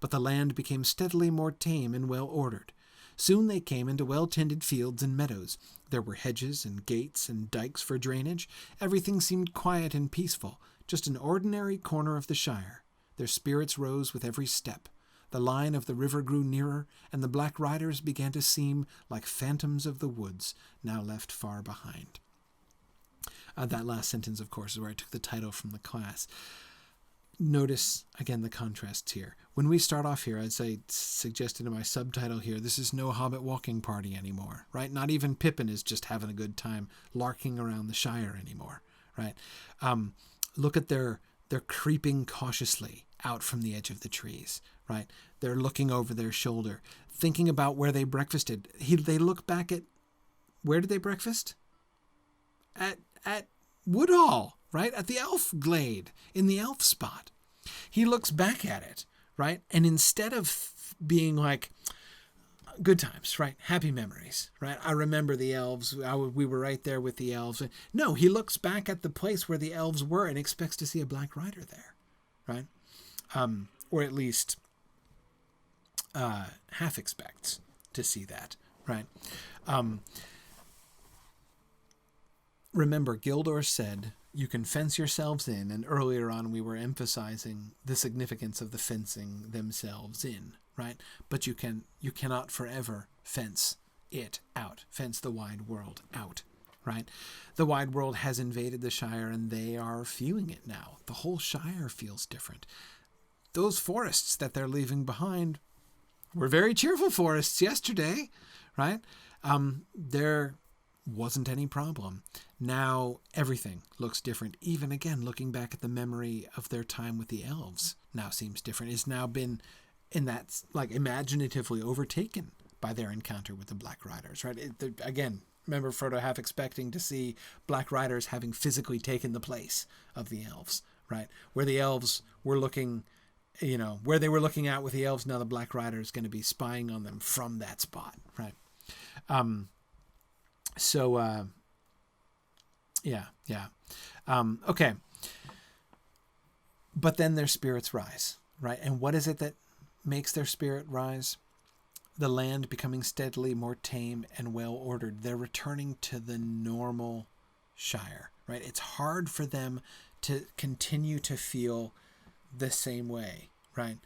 [SPEAKER 2] But the land became steadily more tame and well-ordered. Soon they came into well-tended fields and meadows. There were hedges and gates and dikes for drainage. Everything seemed quiet and peaceful, just an ordinary corner of the Shire. Their spirits rose with every step. The line of the river grew nearer, and the black riders began to seem like phantoms of the woods, now left far behind. That last sentence, of course, is where I took the title from the class. Notice, again, the contrasts here. When we start off here, as I suggested in my subtitle here, this is no Hobbit walking party anymore, right? Not even Pippin is just having a good time larking around the Shire anymore, right? Look at they're creeping cautiously out from the edge of the trees, right? They're looking over their shoulder, thinking about where they breakfasted. They look back at, where did they breakfast? At Woodhall, right? At the elf glade, in the elf spot. He looks back at it, right? And instead of being like, good times, right? Happy memories, right? I remember the elves. We were right there with the elves. No, he looks back at the place where the elves were and expects to see a black rider there, right? Or at least half expects to see that, right? Remember, Gildor said, you can fence yourselves in, and earlier on we were emphasizing the significance of the fencing themselves in, right? But you cannot forever fence it out, fence the wide world out, right? The wide world has invaded the Shire, and they are feeling it now. The whole Shire feels different. Those forests that they're leaving behind were very cheerful forests yesterday, right? There wasn't any problem. Now everything looks different. Even again, looking back at the memory of their time with the elves now seems different. It's now been in that, like, imaginatively overtaken by their encounter with the Black Riders, right? Again, remember Frodo half expecting to see Black Riders having physically taken the place of the elves, right? Where the elves were looking, where they were looking out with the elves, now the Black Rider is going to be spying on them from that spot, right? Okay. But then their spirits rise, right? And what is it that makes their spirit rise? The land becoming steadily more tame and well-ordered. They're returning to the normal Shire, right? It's hard for them to continue to feel the same way, right?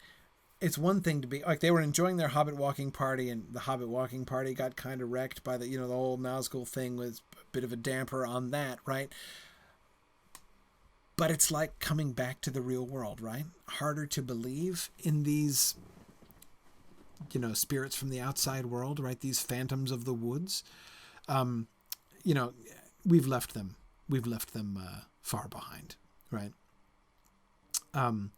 [SPEAKER 2] It's one thing to be like, they were enjoying their Hobbit walking party, and the Hobbit walking party got kind of wrecked by the whole Nazgul thing was a bit of a damper on that, right? But it's like coming back to the real world, right? Harder to believe in these, spirits from the outside world, right? These phantoms of the woods. We've left them far behind, right? And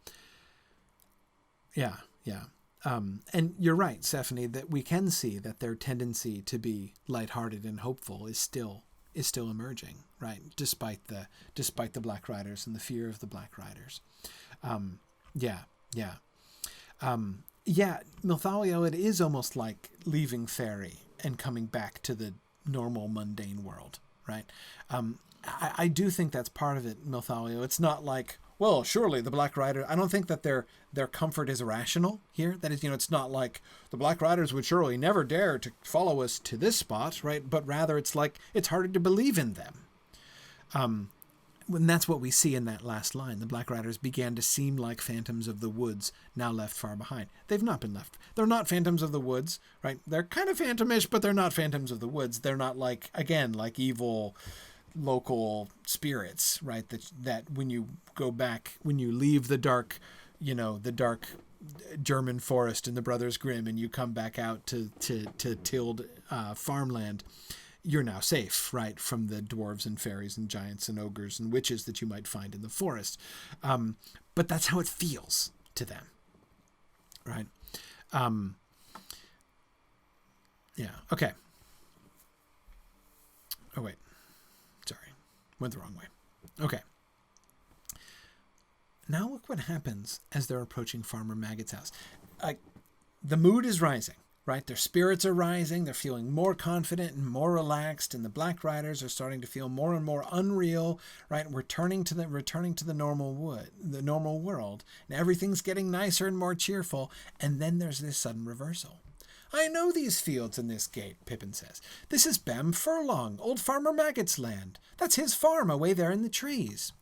[SPEAKER 2] you're right, Stephanie, that we can see that their tendency to be lighthearted and hopeful is still emerging, right? Despite the Black Riders and the fear of the Black Riders. Milthalio, it is almost like leaving Ferry and coming back to the normal mundane world, right? I do think that's part of it, Milthalio. It's not like, well, surely the Black Rider, I don't think that their comfort is rational here. That is, it's not like the Black Riders would surely never dare to follow us to this spot, right? But rather it's like, it's harder to believe in them. And that's what we see in that last line. The Black Riders began to seem like phantoms of the woods, now left far behind. They've not been left. They're not phantoms of the woods, right? They're kind of phantomish, but they're not phantoms of the woods. They're not like evil local spirits, right? That when you go back, when you leave the dark German forest in the Brothers Grimm and you come back out to tilled farmland, you're now safe, right, from the dwarves and fairies and giants and ogres and witches that you might find in the forest. But that's how it feels to them, right? Okay. Oh, wait. Sorry. Went the wrong way. Okay. Now look what happens as they're approaching Farmer Maggot's house. The mood is rising, right? Their spirits are rising. They're feeling more confident and more relaxed, and the Black Riders are starting to feel more and more unreal, right? Returning to the normal world, and everything's getting nicer and more cheerful. And then there's this sudden reversal. I know these fields and this gate, Pippin says. This is Bam Furlong, old Farmer Maggot's land. That's his farm away there in the trees.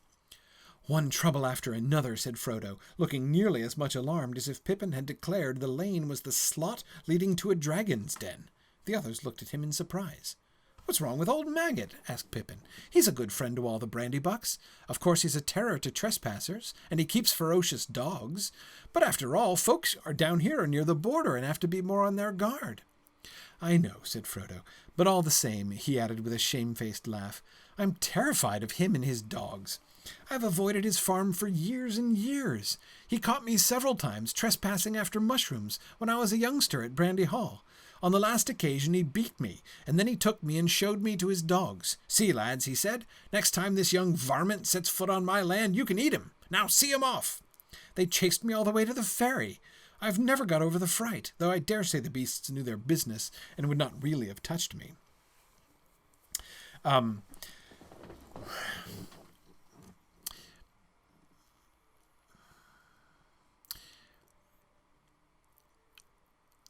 [SPEAKER 2] One trouble after another, said Frodo, looking nearly as much alarmed as if Pippin had declared the lane was the slot leading to a dragon's den. The others looked at him in surprise. What's wrong with old Maggot? Asked Pippin. He's a good friend to all the Brandybucks. Of course he's a terror to trespassers, and he keeps ferocious dogs. But after all, folks are down here or near the border and have to be more on their guard. I know, said Frodo, but all the same, he added with a shamefaced laugh, I'm terrified of him and his dogs. I've avoided his farm for years and years. He caught me several times trespassing after mushrooms when I was a youngster at Brandy Hall. On the last occasion he beat me, and then he took me and showed me to his dogs. See, lads, he said, next time this young varmint sets foot on my land, you can eat him. Now see him off. They chased me all the way to the ferry. I've never got over the fright, though I dare say the beasts knew their business and would not really have touched me.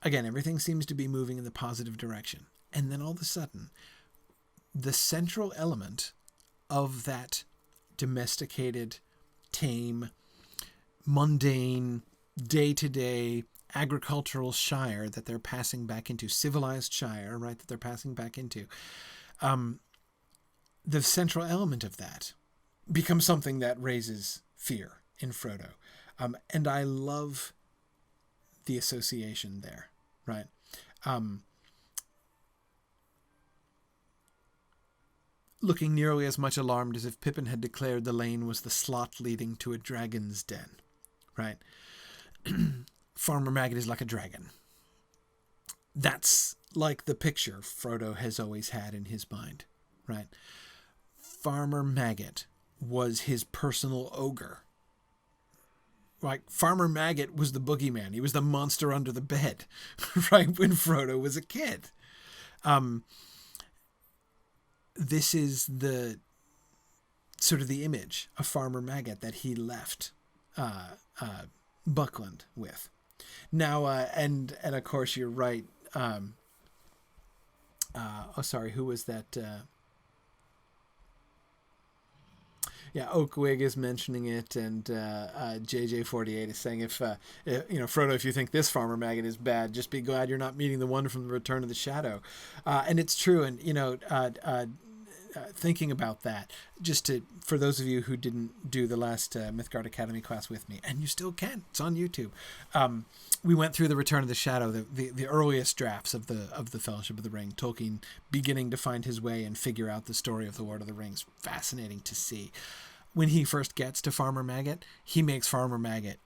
[SPEAKER 2] Again, everything seems to be moving in the positive direction. And then all of a sudden, the central element of that domesticated, tame, mundane, day-to-day agricultural Shire that they're passing back into, civilized Shire, right, that they're passing back into, the central element of that becomes something that raises fear in Frodo. And I love the association there. Right. Looking nearly as much alarmed as if Pippin had declared the lane was the slot leading to a dragon's den. Right. Farmer Maggot is like a dragon. That's like the picture Frodo has always had in his mind. Right. Farmer Maggot was his personal ogre. Like, Farmer Maggot was the boogeyman. He was the monster under the bed, right, when Frodo was a kid. This is the sort of the image of Farmer Maggot that he left Buckland with. Now, and of course, you're right. Who was that? Yeah, Oakwig is mentioning it, and JJ48 is saying, if Frodo, if you think this Farmer Maggot is bad, just be glad you're not meeting the one from the Return of the Shadow. And it's true, and thinking about that, for those of you who didn't do the last Mythgard Academy class with me, and you still can, it's on YouTube. We went through the Return of the Shadow, the earliest drafts of the Fellowship of the Ring, Tolkien beginning to find his way and figure out the story of the Lord of the Rings. Fascinating to see. When he first gets to Farmer Maggot, he makes Farmer Maggot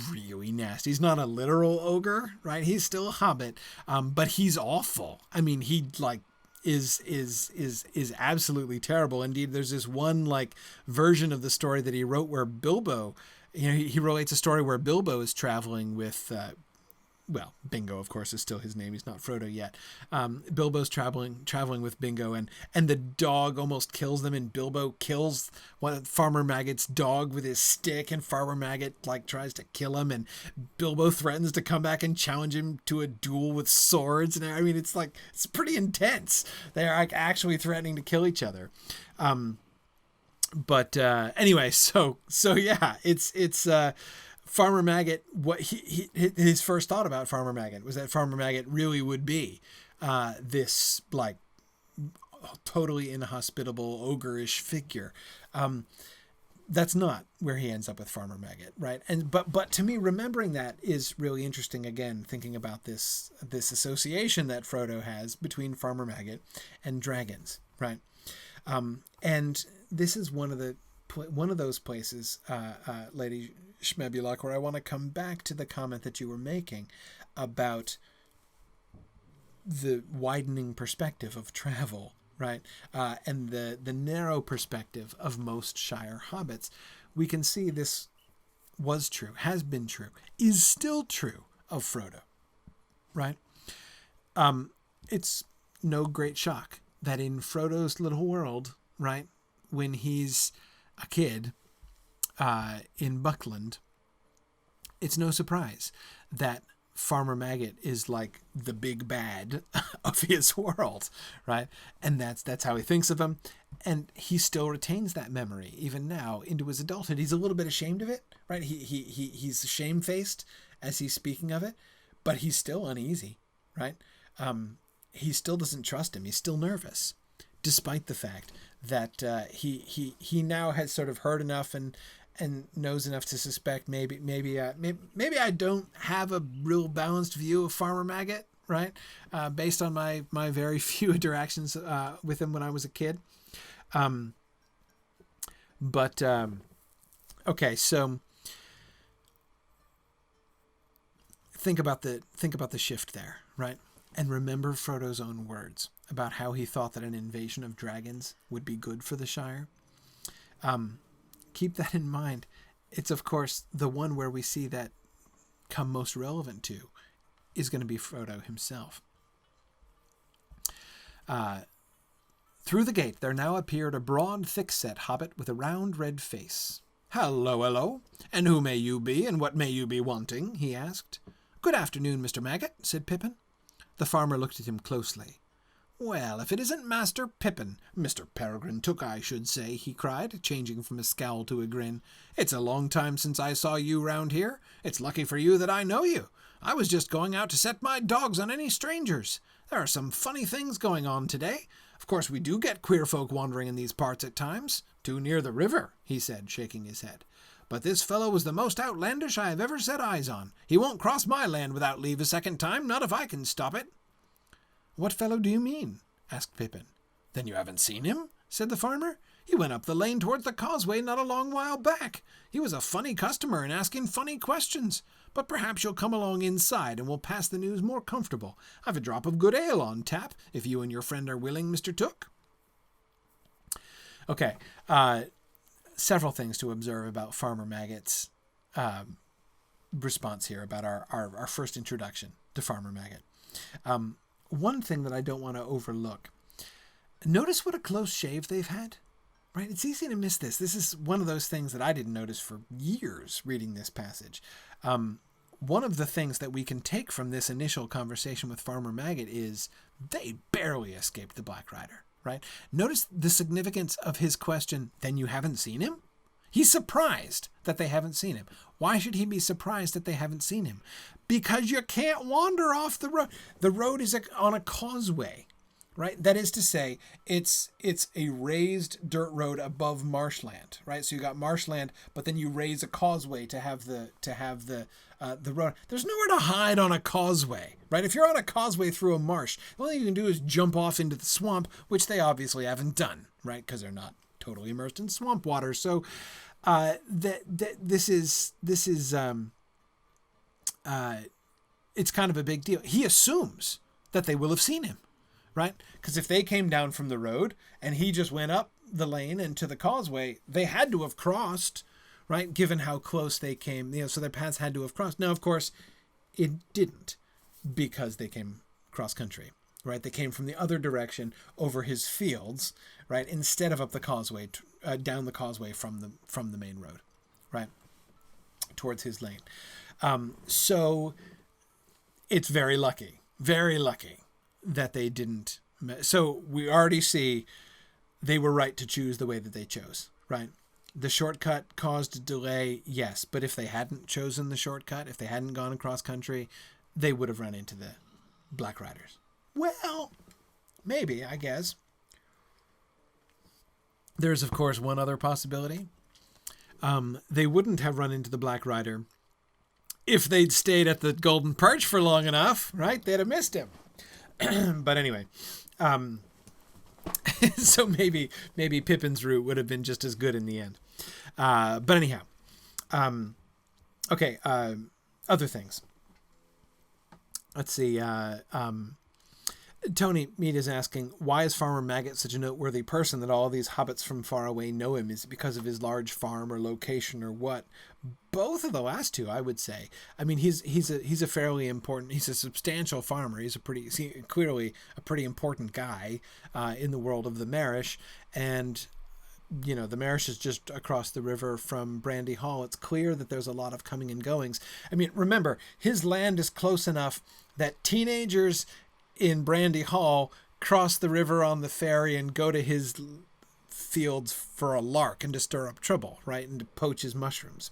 [SPEAKER 2] really nasty. He's not a literal ogre, right? He's still a hobbit, but he's awful. I mean, he is absolutely terrible. Indeed, there's this one version of the story that he wrote where Bilbo, he relates a story where Bilbo is traveling with, Bingo, of course, is still his name. He's not Frodo yet. Bilbo's traveling with Bingo, and the dog almost kills them, and Bilbo kills Farmer Maggot's dog with his stick, and Farmer Maggot tries to kill him, and Bilbo threatens to come back and challenge him to a duel with swords. And I mean, it's pretty intense. They're actually threatening to kill each other. Anyway, so yeah, it's Farmer Maggot, what his first thought about Farmer Maggot was that Farmer Maggot really would be this totally inhospitable, ogreish figure. That's not where he ends up with Farmer Maggot, right? And but to me, remembering that is really interesting. Again, thinking about this association that Frodo has between Farmer Maggot and dragons, right? And this is one of those places, Lady Schmebulok, where I want to come back to the comment that you were making about the widening perspective of travel, right? And the narrow perspective of most Shire hobbits. We can see this was true, has been true, is still true of Frodo, right? It's no great shock that in Frodo's little world, right, when he's a kid in Buckland, it's no surprise that Farmer Maggot is like the big bad of his world, right? And that's how he thinks of him. And he still retains that memory even now into his adulthood. He's a little bit ashamed of it, right? He's shamefaced as he's speaking of it, but he's still uneasy, right? He still doesn't trust him. He's still nervous, despite the fact that he now has sort of heard enough and knows enough to suspect maybe I don't have a real balanced view of Farmer Maggot, right? Based on my very few interactions with him when I was a kid. Okay, so think about the shift there, right? And remember Frodo's own words about how he thought that an invasion of dragons would be good for the Shire. Keep that in mind. It's, of course, the one where we see that come most relevant to is going to be Frodo himself. Through the gate there now appeared a broad, thick-set hobbit with a round red face. "Hello, hello, and who may you be, and what may you be wanting?" he asked. "Good afternoon, Mr. Maggot," said Pippin. The farmer looked at him closely. "Well, if it isn't Master Pippin, Mr. Peregrine Took, I should say," he cried, changing from a scowl to a grin. "It's a long time since I saw you round here. It's lucky for you that I know you. I was just going out to set my dogs on any strangers. There are some funny things going on today. Of course, we do get queer folk wandering in these parts at times. Too near the river," he said, shaking his head. "But this fellow was the most outlandish I have ever set eyes on. He won't cross my land without leave a second time, not if I can stop it." "What fellow do you mean?" asked Pippin. "Then you haven't seen him?" said the farmer. "He went up the lane towards the causeway not a long while back. He was a funny customer and asking funny questions. But perhaps you'll come along inside and we'll pass the news more comfortable. I've a drop of good ale on tap, if you and your friend are willing, Mr. Took." Okay, several things to observe about Farmer Maggot's response here, about our first introduction to Farmer Maggot. One thing that I don't want to overlook. Notice what a close shave they've had, right? It's easy to miss this. This is one of those things that I didn't notice for years reading this passage. One of the things that we can take from this initial conversation with Farmer Maggot is they barely escaped the Black Rider, right? Notice the significance of his question, "Then you haven't seen him?" He's surprised that they haven't seen him. Why should he be surprised that they haven't seen him? Because you can't wander off the road. The road is on a causeway, right? That is to say, it's a raised dirt road above marshland, right? So you got marshland, but then you raise a causeway to have the road. There's nowhere to hide on a causeway, right? If you're on a causeway through a marsh, the only thing you can do is jump off into the swamp, which they obviously haven't done, right? Because they're not totally immersed in swamp water. So this is it's kind of a big deal. He assumes that they will have seen him, right? Because if they came down from the road and he just went up the lane and to the causeway, they had to have crossed, right? Given how close they came, so their paths had to have crossed. Now, of course, it didn't, because they came cross country, right? They came from the other direction over his fields, right? Instead of up the causeway, down the causeway from the main road, right? Towards his lane. So it's very lucky that they didn't. So we already see they were right to choose the way that they chose, right? The shortcut caused a delay, yes, but if they hadn't chosen the shortcut, if they hadn't gone across country, they would have run into the Black Riders. Well, maybe, I guess. There's, of course, one other possibility. They wouldn't have run into the Black Rider if they'd stayed at the Golden Perch for long enough, right? They'd have missed him. But anyway, so maybe Pippin's route would have been just as good in the end. But anyhow, okay. Other things. Let's see. Tony Mead is asking, why is Farmer Maggot such a noteworthy person that all these hobbits from far away know him? Is it because of his large farm or location or what? Both of the last two, I would say. I mean, he's a fairly important, he's a substantial farmer. He's clearly a pretty important guy in the world of the Marish. And the Marish is just across the river from Brandy Hall. It's clear that there's a lot of coming and goings. I mean, remember, his land is close enough that teenagers in Brandy Hall cross the river on the ferry and go to his fields for a lark and to stir up trouble, right? And to poach his mushrooms.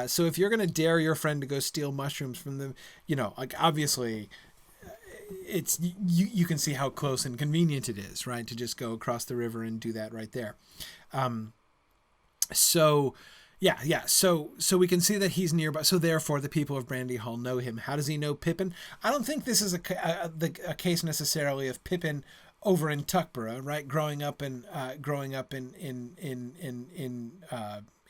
[SPEAKER 2] So if you're going to dare your friend to go steal mushrooms from them, like obviously it's, you can see how close and convenient it is, right? To just go across the river and do that right there. So we can see that he's nearby. So therefore the people of Brandy Hall know him. How does he know Pippin? I don't think this is a case necessarily of Pippin over in Tuckborough, right? Growing up in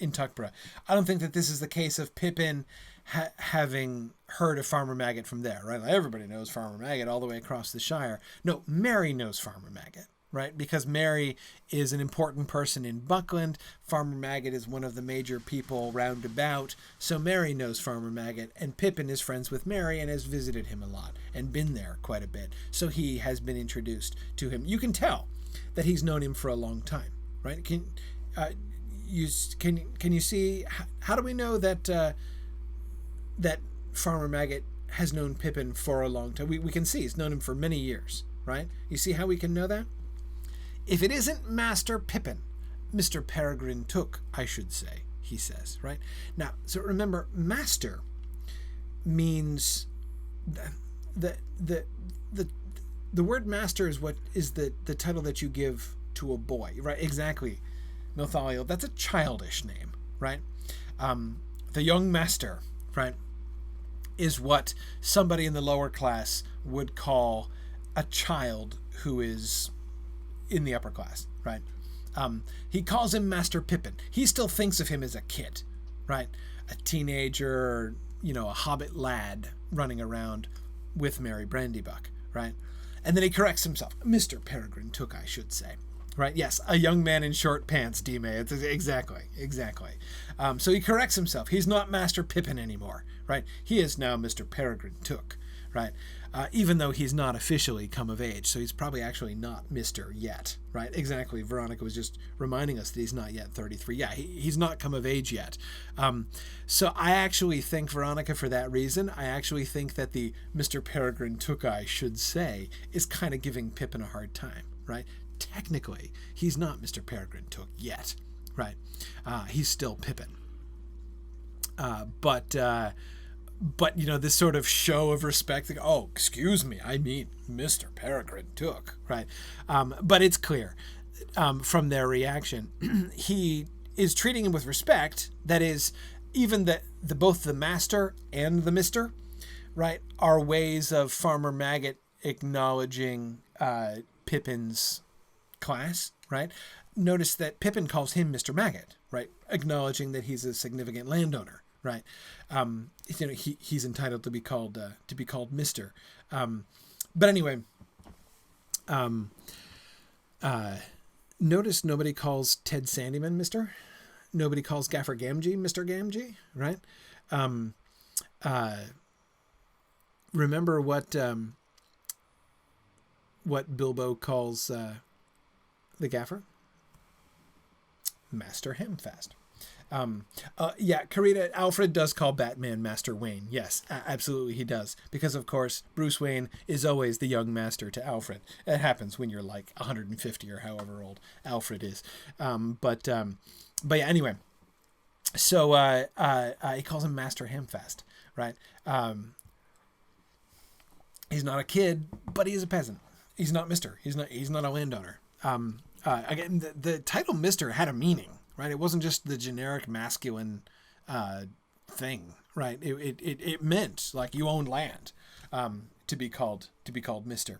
[SPEAKER 2] Tuckborough. I don't think that this is the case of Pippin having heard of Farmer Maggot from there, right? Like everybody knows Farmer Maggot all the way across the Shire. No, Mary knows Farmer Maggot, right? Because Mary is an important person in Buckland. Farmer Maggot is one of the major people round about. So Mary knows Farmer Maggot, and Pippin is friends with Mary and has visited him a lot and been there quite a bit. So he has been introduced to him. You can tell that he's known him for a long time, right? Can you see, how do we know that that Farmer Maggot has known Pippin for a long time? We can see he's known him for many years, right? You see how we can know that? If it isn't Master Pippin, Mr. Peregrine Took, I should say, he says, right? Now, so remember, master means the word master is what is the title that you give to a boy, right? Exactly. Nathaniel, that's a childish name, right? The young master, right, is what somebody in the lower class would call a child who is in the upper class, right? He calls him Master Pippin. He still thinks of him as a kid, right? A teenager, a hobbit lad running around with Mary Brandybuck, right? And then he corrects himself. Mr. Peregrine Took, I should say. Right? Yes, a young man in short pants, D-May. It's exactly. So he corrects himself. He's not Master Pippin anymore, right? He is now Mr. Peregrine Took, right? Even though he's not officially come of age, so he's probably actually not Mr. yet, right? Exactly. Veronica was just reminding us that he's not yet 33. Yeah, he's not come of age yet. So I actually think, Veronica, for that reason, I actually think that the Mr. Peregrine Took, I should say, is kind of giving Pippin a hard time, right? Technically, he's not Mr. Peregrine Took yet, right? He's still Pippin. But this sort of show of respect, like, oh, excuse me, I mean Mr. Peregrine Took, right? But it's clear from their reaction, he is treating him with respect. That is, even both the master and the mister, right, are ways of Farmer Maggot acknowledging Pippin's class, right? Notice that Pippin calls him Mr. Maggot, right? Acknowledging that he's a significant landowner, right? He's entitled to be called Mr. But anyway, notice nobody calls Ted Sandyman Mr. Nobody calls Gaffer Gamgee Mr. Gamgee, right? Remember what Bilbo calls the gaffer? Master Hamfast. Karita, Alfred does call Batman Master Wayne. Yes, absolutely he does. Because, of course, Bruce Wayne is always the young master to Alfred. It happens when you're like 150 or however old Alfred is. But yeah, anyway. So he calls him Master Hamfast, right? He's not a kid, but he's a peasant. He's not Mr. He's not a landowner. Again, the title Mr. had a meaning, right? It wasn't just the generic masculine thing, right? It meant like you owned land to be called Mr.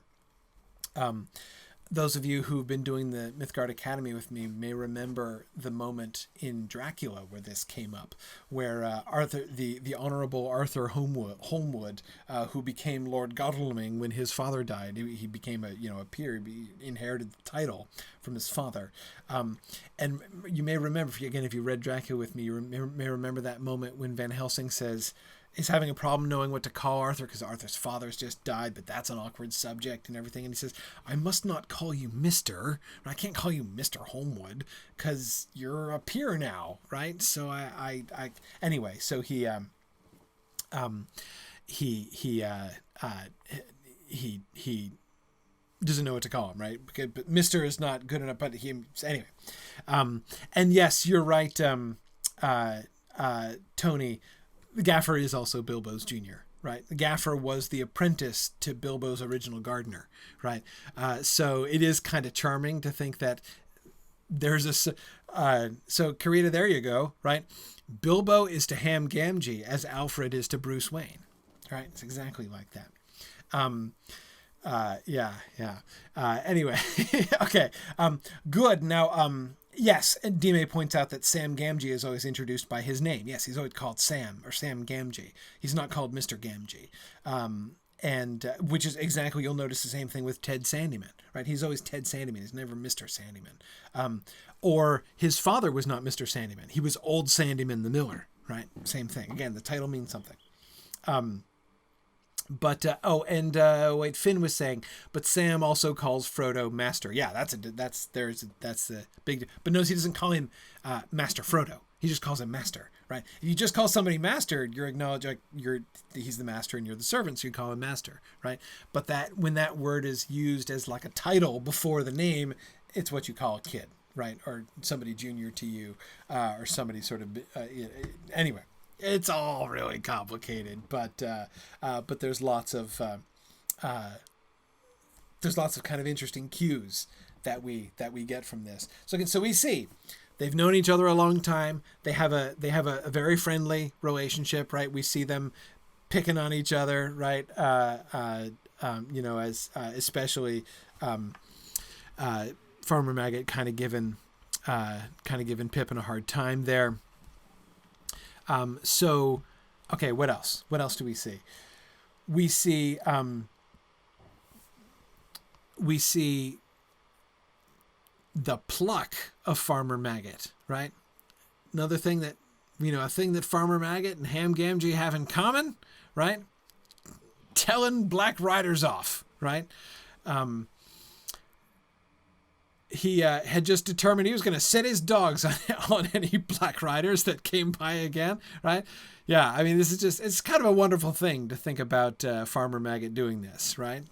[SPEAKER 2] Those of you who've been doing the Mythgard Academy with me may remember the moment in Dracula where this came up, where Arthur, the Honorable Arthur Holmwood, who became Lord Godalming when his father died, he became a peer, he inherited the title from his father. And you may remember, if you read Dracula with me, you may remember that moment when Van Helsing says, is having a problem knowing what to call Arthur because Arthur's father's just died, but that's an awkward subject and everything. And he says, I must not call you Mr. I can't call you Mr. Holmwood because you're a peer now, right? So anyway, so he doesn't know what to call him, right? But Mr. is not good enough, but anyway. And yes, you're right, Tony. The Gaffer is also Bilbo's junior, right? The Gaffer was the apprentice to Bilbo's original gardener, right? So it is kind of charming to think that there's a... so, Karita, there you go, right? Bilbo is to Ham Gamgee as Alfred is to Bruce Wayne, right? It's exactly like that. Anyway, okay. Good. Now, yes, and Dime points out that Sam Gamgee is always introduced by his name. Yes, he's always called Sam or Sam Gamgee. He's not called Mr. Gamgee. And which is exactly, you'll notice the same thing with Ted Sandyman, right? He's always Ted Sandyman. He's never Mr. Sandyman. Or his father was not Mr. Sandyman. He was Old Sandyman the Miller, right? Same thing. Again, the title means something. Wait, Finn was saying, but Sam also calls Frodo Master. Yeah, that's the big, but notice he doesn't call him Master Frodo. He just calls him Master, right? If you just call somebody Master, you're acknowledging he's the master and you're the servant, so you call him Master, right? But that when that word is used as like a title before the name, it's what you call a kid, right? Or somebody junior to you, or somebody sort of anyway. It's all really complicated, but there's lots of kind of interesting cues that we get from this. So we see they've known each other a long time. They have a very friendly relationship, right? We see them picking on each other, right? As especially Farmer Maggot kind of giving Pippin a hard time there. Okay, what else? What else do we see? We see the pluck of Farmer Maggot, right? Another thing that, a thing that Farmer Maggot and Ham Gamgee have in common, right? Telling black riders off, right? He had just determined he was going to set his dogs on any black riders that came by again, right? Yeah, I mean, it's kind of a wonderful thing to think about Farmer Maggot doing this, right?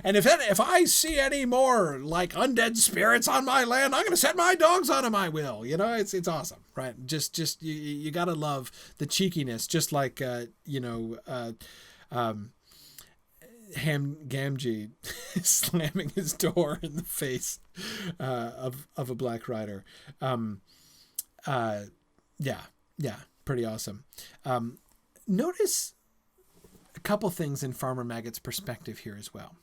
[SPEAKER 2] And if I see any more like undead spirits on my land, I'm going to set my dogs on them, I will. It's awesome, right? Just you got to love the cheekiness, just like, Ham Gamgee slamming his door in the face of a black rider. Pretty awesome. Notice a couple things in Farmer Maggot's perspective here as well.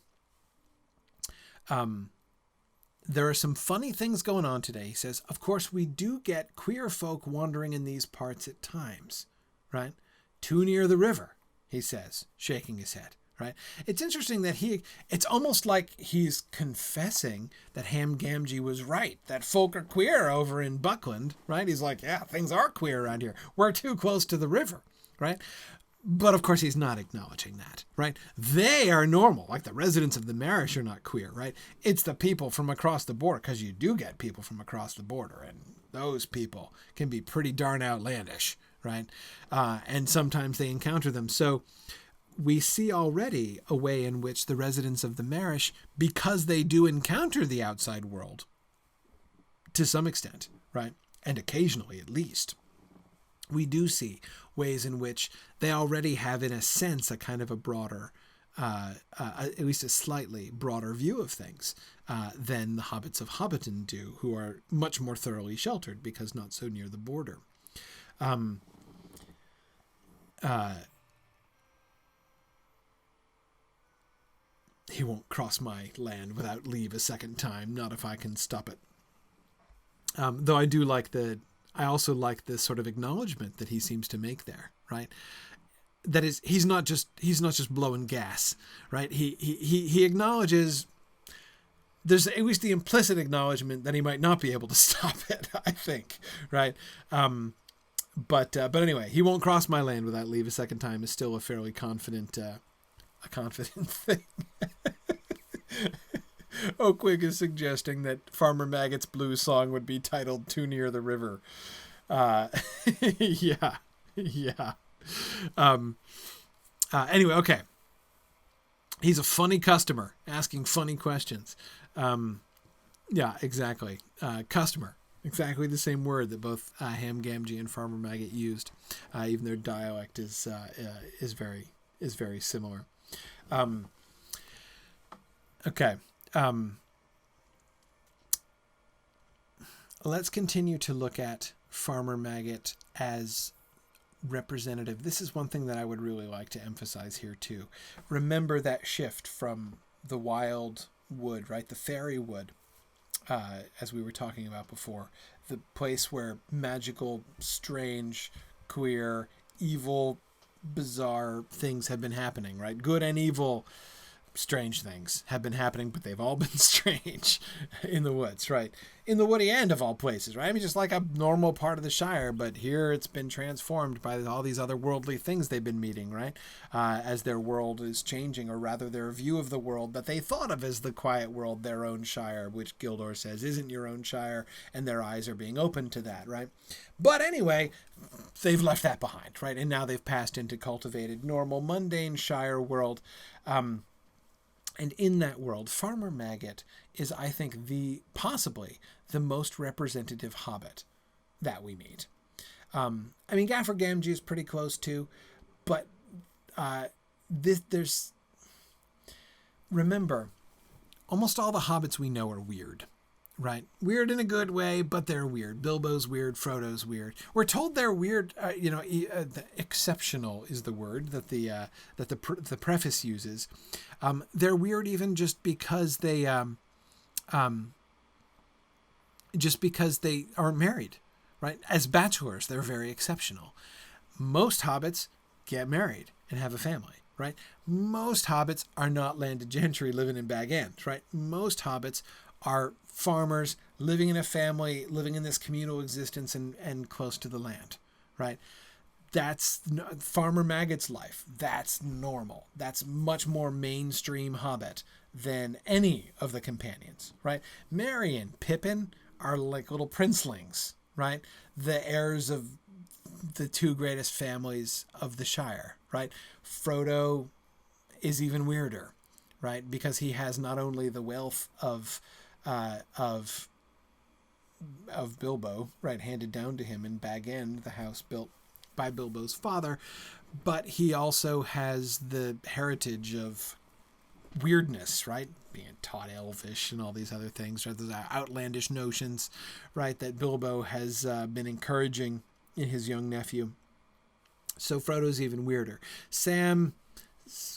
[SPEAKER 2] There are some funny things going on today. He says, of course, we do get queer folk wandering in these parts at times, right? Too near the river, he says, shaking his head. Right. It's interesting that it's almost like he's confessing that Ham Gamgee was right, that folk are queer over in Buckland, right? He's like, yeah, things are queer around here. We're too close to the river, right? But of course he's not acknowledging that, right? They are normal, like the residents of the Marish are not queer, right? It's the people from across the border, because you do get people from across the border, and those people can be pretty darn outlandish, right? And sometimes they encounter them. So we see already a way in which the residents of the Marish, because they do encounter the outside world to some extent, right? And occasionally at least, we do see ways in which they already have, in a sense, a kind of a broader, at least a slightly broader view of things than the hobbits of Hobbiton do, who are much more thoroughly sheltered because not so near the border. He won't cross my land without leave a second time, not if I can stop it. Though I also like the sort of acknowledgement that he seems to make there, right? That is, he's not just blowing gas, right? He acknowledges, there's at least the implicit acknowledgement that he might not be able to stop it, I think, right? But anyway, he won't cross my land without leave a second time is still a fairly confident thing. Oakwig is suggesting that Farmer Maggot's blues song would be titled "Too Near the River." Yeah. Anyway, okay. He's a funny customer asking funny questions. Yeah, exactly. Customer. Exactly the same word that both Ham Gamgee and Farmer Maggot used. Even their dialect is very similar. Okay. Let's continue to look at Farmer Maggot as representative. This is one thing that I would really like to emphasize here too. Remember that shift from the wild wood, right? The fairy wood, as we were talking about before. The place where magical, strange, queer, evil, bizarre things have been happening, right? Good and evil, strange things have been happening, but they've all been strange in the woods, right? In the woody end of all places, right? I mean, just like a normal part of the Shire, but here it's been transformed by all these other worldly things they've been meeting, right? As their world is changing, or rather their view of the world that they thought of as the quiet world, their own Shire, which Gildor says isn't your own Shire, and their eyes are being opened to that, right? But anyway, they've left that behind, right? And now they've passed into cultivated, normal, mundane Shire world. And in that world, Farmer Maggot is, I think, possibly the most representative hobbit that we meet. I mean, Gaffer Gamgee is pretty close too, but remember, almost all the hobbits we know are weird, right? Weird in a good way, but they're weird. Bilbo's weird, Frodo's weird. We're told they're weird. The exceptional is the word that the preface uses. They're weird even just because they aren't married, right? As bachelors, they're very exceptional. Most hobbits get married and have a family, right? Most hobbits are not landed gentry living in Bag End, right? Most hobbits are farmers living in a family, living in this communal existence and close to the land, right? That's Farmer Maggot's life. That's normal. That's much more mainstream Hobbit than any of the companions, right? Merry and Pippin are like little princelings, right? The heirs of the two greatest families of the Shire, right? Frodo is even weirder, right? Because he has not only the wealth of Bilbo, right, handed down to him in Bag End, the house built by Bilbo's father, but he also has the heritage of weirdness, right? Being taught Elvish and all these other things, right? Those outlandish notions, right, that Bilbo has been encouraging in his young nephew. So Frodo's even weirder. Sam's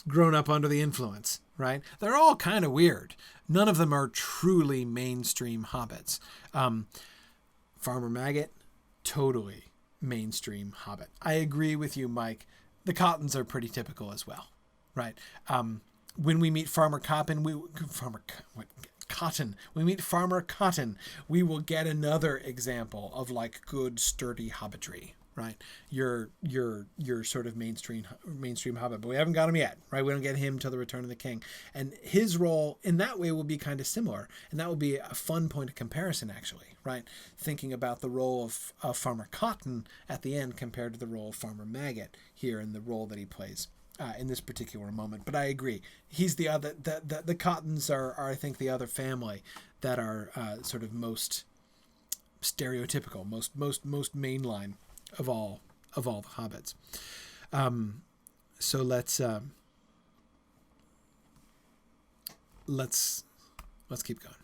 [SPEAKER 2] grown up under the influence, right? They're all kind of weird. None of them are truly mainstream hobbits. Farmer Maggot, totally mainstream hobbit. I agree with you, Mike. The Cottons are pretty typical as well, right? When we meet Farmer Cotton, we meet Farmer Cotton, we will get another example of like good sturdy hobbitry, right? Your sort of mainstream hobbit, but we haven't got him yet, right? We don't get him till the Return of the King, and his role in that way will be kind of similar, and that will be a fun point of comparison, actually, right? Thinking about the role of Farmer Cotton at the end compared to the role of Farmer Maggot here and the role that he plays in this particular moment. But I agree, he's the other. The Cottons are I think the other family that are sort of most stereotypical, most mainline of all the hobbits. So let's keep going.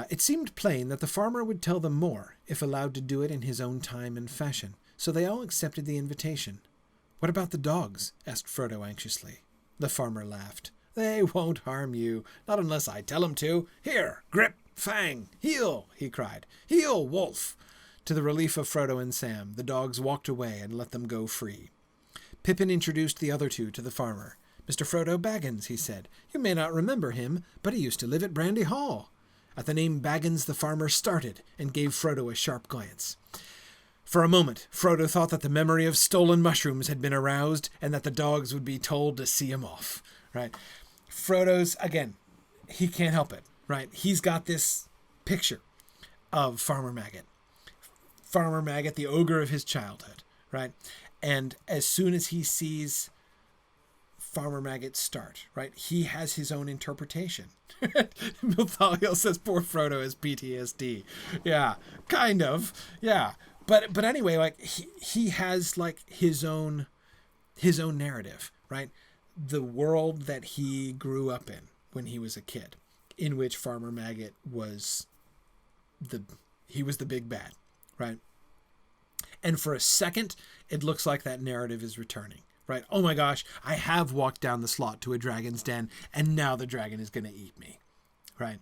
[SPEAKER 2] It seemed plain that the farmer would tell them more if allowed to do it in his own time and fashion, so they all accepted the invitation. "What about the dogs?" asked Frodo anxiously. The farmer laughed. "They won't harm you, not unless I tell them to. Here, Grip, Fang, heel!" he cried. "Heel, Wolf!" To the relief of Frodo and Sam, the dogs walked away and let them go free. Pippin introduced the other two to the farmer. "Mr. Frodo Baggins," he said. "You may not remember him, but he used to live at Brandy Hall." At the name Baggins, the farmer started and gave Frodo a sharp glance. For a moment, Frodo thought that the memory of stolen mushrooms had been aroused and that the dogs would be told to see him off, right? Frodo's, again, he can't help it, right? He's got this picture of Farmer Maggot. Farmer Maggot, the ogre of his childhood, right? And as soon as he sees Farmer Maggot start, right, he has his own interpretation. Milthaliel says poor Frodo has PTSD. Yeah, kind of. Yeah. But anyway, like he has like his own narrative, right? The world that he grew up in when he was a kid, in which Farmer Maggot was the big bad, right? And for a second, it looks like that narrative is returning, right? Oh my gosh, I have walked down the slot to a dragon's den, and now the dragon is going to eat me, right?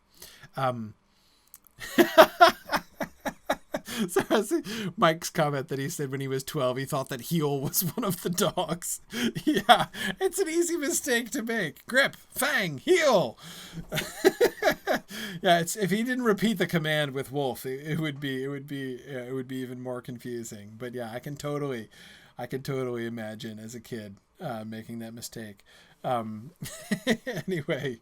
[SPEAKER 2] So I see Mike's comment that he said when he was 12, he thought that Heel was one of the dogs. Yeah, it's an easy mistake to make. Grip, Fang, Heel. Yeah, it's if he didn't repeat the command with Wolf, it would be even more confusing. But yeah, I can totally imagine as a kid making that mistake. Anyway.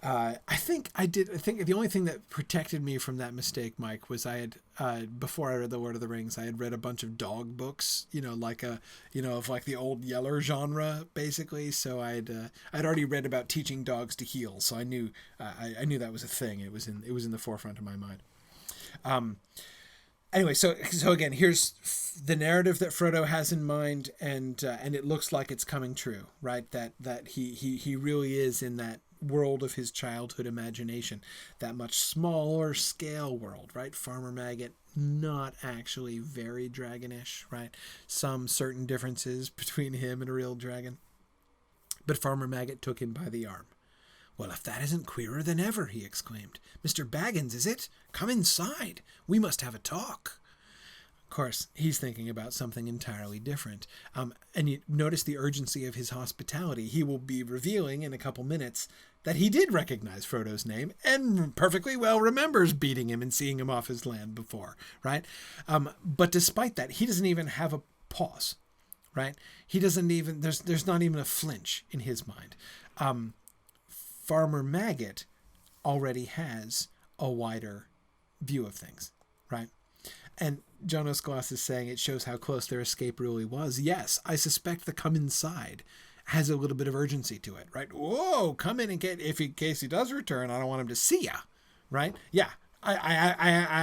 [SPEAKER 2] I think the only thing that protected me from that mistake, Mike, was I had, before I read The Lord of the Rings, I had read a bunch of dog books, of like the old Yeller genre, basically. So I'd already read about teaching dogs to heel. So I knew that was a thing. It was in the forefront of my mind. Anyway, so again, here's the narrative that Frodo has in mind, and it looks like it's coming true, right? That he really is in that world of his childhood imagination, that much smaller scale world, right? Farmer Maggot, not actually very dragonish, right? Some certain differences between him and a real dragon. But Farmer Maggot took him by the arm. "Well, if that isn't queerer than ever," he exclaimed. "Mr. Baggins, is it? Come inside. We must have a talk." Of course, he's thinking about something entirely different. And you notice the urgency of his hospitality. He will be revealing in a couple minutes that he did recognize Frodo's name and perfectly well remembers beating him and seeing him off his land before, right? But despite that, he doesn't even have a pause, right? He doesn't even, there's not even a flinch in his mind. Farmer Maggot already has a wider view of things, right? And John O'Sclass is saying it shows how close their escape really was. Yes, I suspect the come inside has a little bit of urgency to it, right? Whoa, come in and get, in case he does return, I don't want him to see ya, right? Yeah, I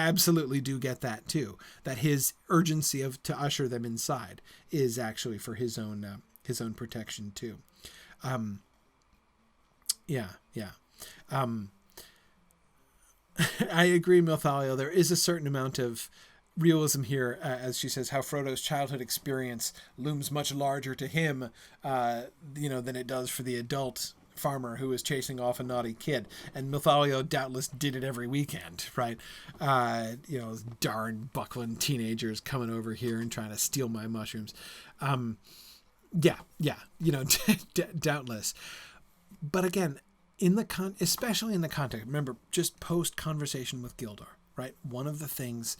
[SPEAKER 2] absolutely do get that too. That his urgency to usher them inside is actually for his own protection too. Yeah. I agree, Milthalio. There is a certain amount of realism here, as she says, how Frodo's childhood experience looms much larger to him, than it does for the adult farmer who is chasing off a naughty kid. And Milthalio doubtless did it every weekend, right? Those darn Buckland teenagers coming over here and trying to steal my mushrooms. Doubtless. But again, especially in the context, remember, just post-conversation with Gildor, right? One of the things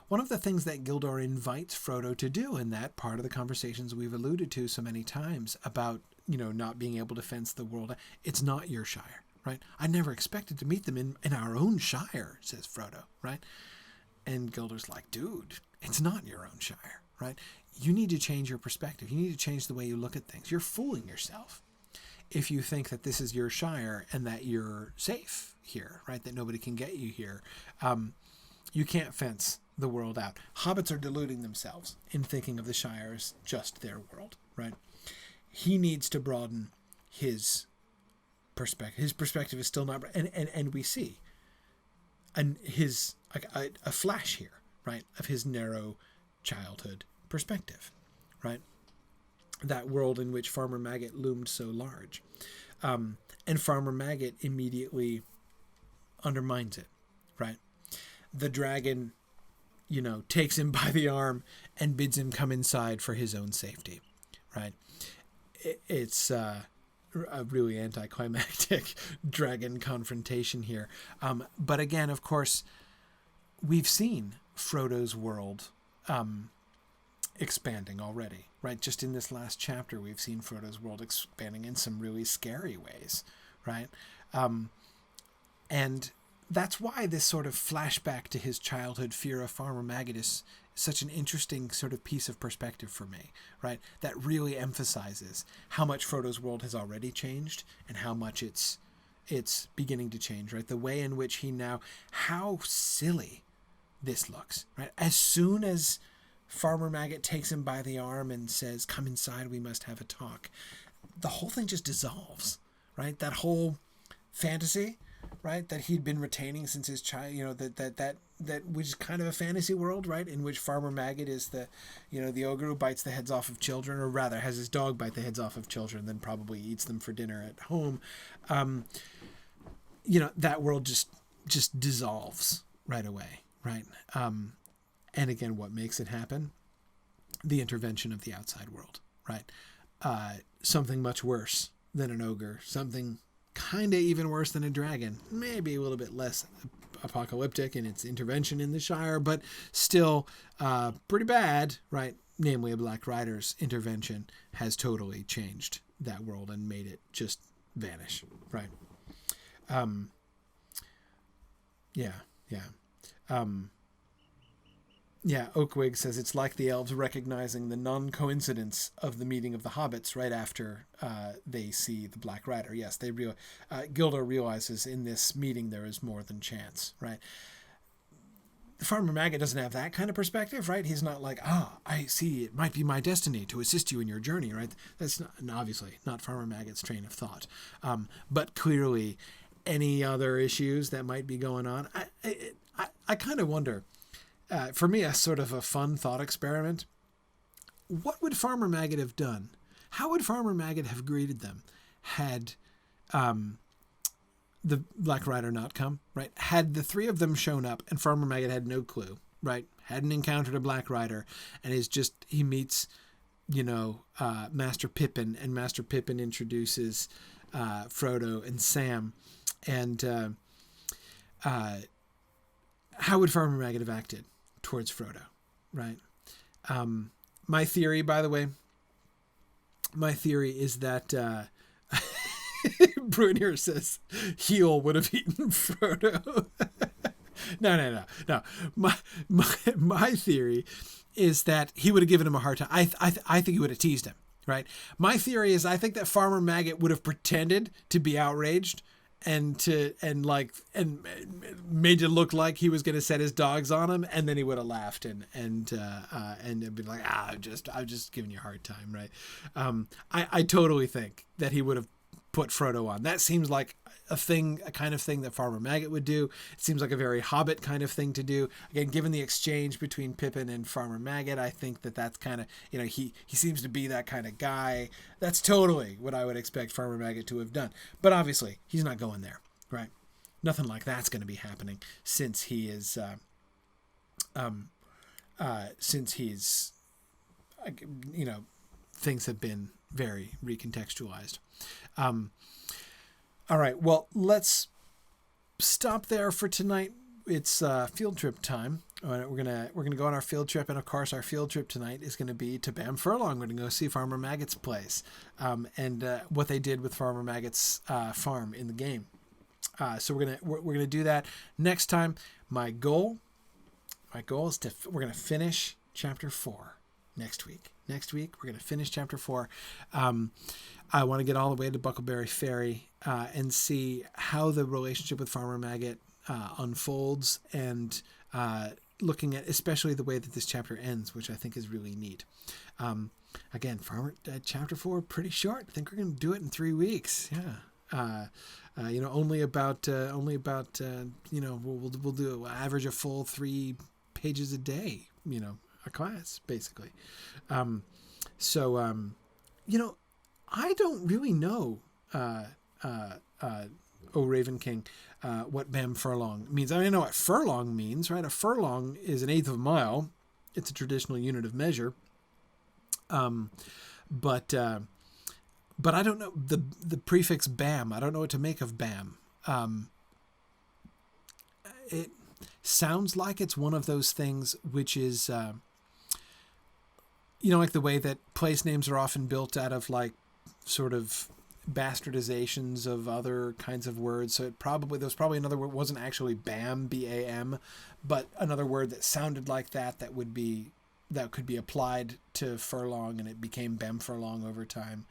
[SPEAKER 2] that Gildor invites Frodo to do in that part of the conversations we've alluded to so many times about, not being able to fence the world. It's not your Shire, right? I never expected to meet them in our own Shire, says Frodo, right? And Gildor's like, dude, it's not your own Shire, right? You need to change your perspective. You need to change the way you look at things. You're fooling yourself if you think that this is your Shire and that you're safe here, right? That nobody can get you here. You can't fence the world out. Hobbits are deluding themselves in thinking of the Shire as just their world, right? He needs to broaden his perspective. His perspective is still not, and we see a flash here, right, of his narrow childhood perspective, right? That world in which Farmer Maggot loomed so large. And Farmer Maggot immediately undermines it, right? The dragon, takes him by the arm and bids him come inside for his own safety, right? It's a really anticlimactic dragon confrontation here. But again, of course, we've seen Frodo's world expanding already, right? Just in this last chapter, we've seen Frodo's world expanding in some really scary ways, right? And that's why this sort of flashback to his childhood fear of Farmer Maggot is such an interesting sort of piece of perspective for me, right? That really emphasizes how much Frodo's world has already changed and how much it's beginning to change, right? The way in which he now, how silly this looks, right? As soon as Farmer Maggot takes him by the arm and says, "Come inside, we must have a talk," the whole thing just dissolves, right? That whole fantasy, right, that he'd been retaining since his child, that which is kind of a fantasy world, right, in which Farmer Maggot is the ogre who bites the heads off of children, or rather has his dog bite the heads off of children, then probably eats them for dinner at home. That world just dissolves right away, right? And again, what makes it happen? The intervention of the outside world, right? Something much worse than an ogre, something kind of even worse than a dragon, maybe a little bit less apocalyptic in its intervention in the Shire, but still pretty bad, right? Namely, a Black Rider's intervention has totally changed that world and made it just vanish, right? Oakwig says it's like the elves recognizing the non-coincidence of the meeting of the hobbits right after they see the Black Rider. Yes, Gilda realizes in this meeting there is more than chance, right? Farmer Maggot doesn't have that kind of perspective, right? He's not like, I see it might be my destiny to assist you in your journey, right? That's obviously not Farmer Maggot's train of thought. But clearly, any other issues that might be going on, I kind of wonder. For me, a sort of a fun thought experiment. What would Farmer Maggot have done? How would Farmer Maggot have greeted them had the Black Rider not come, right? Had the three of them shown up and Farmer Maggot had no clue, right? Hadn't encountered a Black Rider and he meets, Master Pippin, and Master Pippin introduces Frodo and Sam. And how would Farmer Maggot have acted towards Frodo, right? My theory, by the way, is that Brunier says Heel would have eaten Frodo. No. My theory is that he would have given him a hard time. I think he would have teased him, right? My theory is I think that Farmer Maggot would have pretended to be outraged and made it look like he was going to set his dogs on him, and then he would have laughed and been like, I'm just giving you a hard time, right? I totally think that he would have put Frodo on. That seems like a kind of thing that Farmer Maggot would do. It seems like a very Hobbit kind of thing to do. Again, given the exchange between Pippin and Farmer Maggot, I think that's kind of, he seems to be that kind of guy. That's totally what I would expect Farmer Maggot to have done. But obviously, he's not going there, right? Nothing like that's going to be happening since he is, things have been very recontextualized. All right, well, let's stop there for tonight. It's field trip time. We're gonna go on our field trip, and of course, our field trip tonight is going to be to Bam Furlong. We're going to go see Farmer Maggot's place, and what they did with Farmer Maggot's farm in the game. So we're gonna do that next time. My goal is we're gonna finish chapter 4 next week. Next week we're gonna finish chapter 4. I want to get all the way to Buckleberry Ferry and see how the relationship with Farmer Maggot unfolds, and looking at especially the way that this chapter ends, which I think is really neat. Again, chapter 4 pretty short. I think we're going to do it in 3 weeks. Yeah. Only about we'll do an average of full 3 pages a day. A class basically. I don't really know, O Raven King, what Bam Furlong means. I know what furlong means, right? A furlong is 1/8 of a mile. It's a traditional unit of measure. But I don't know the prefix Bam. I don't know what to make of Bam. sounds like it's one of those things which is, like the way that place names are often built out of like sort of bastardizations of other kinds of words. So there was probably another word, wasn't actually BAM, B-A-M, but another word that sounded like that could be applied to furlong, and it became Bem furlong over time.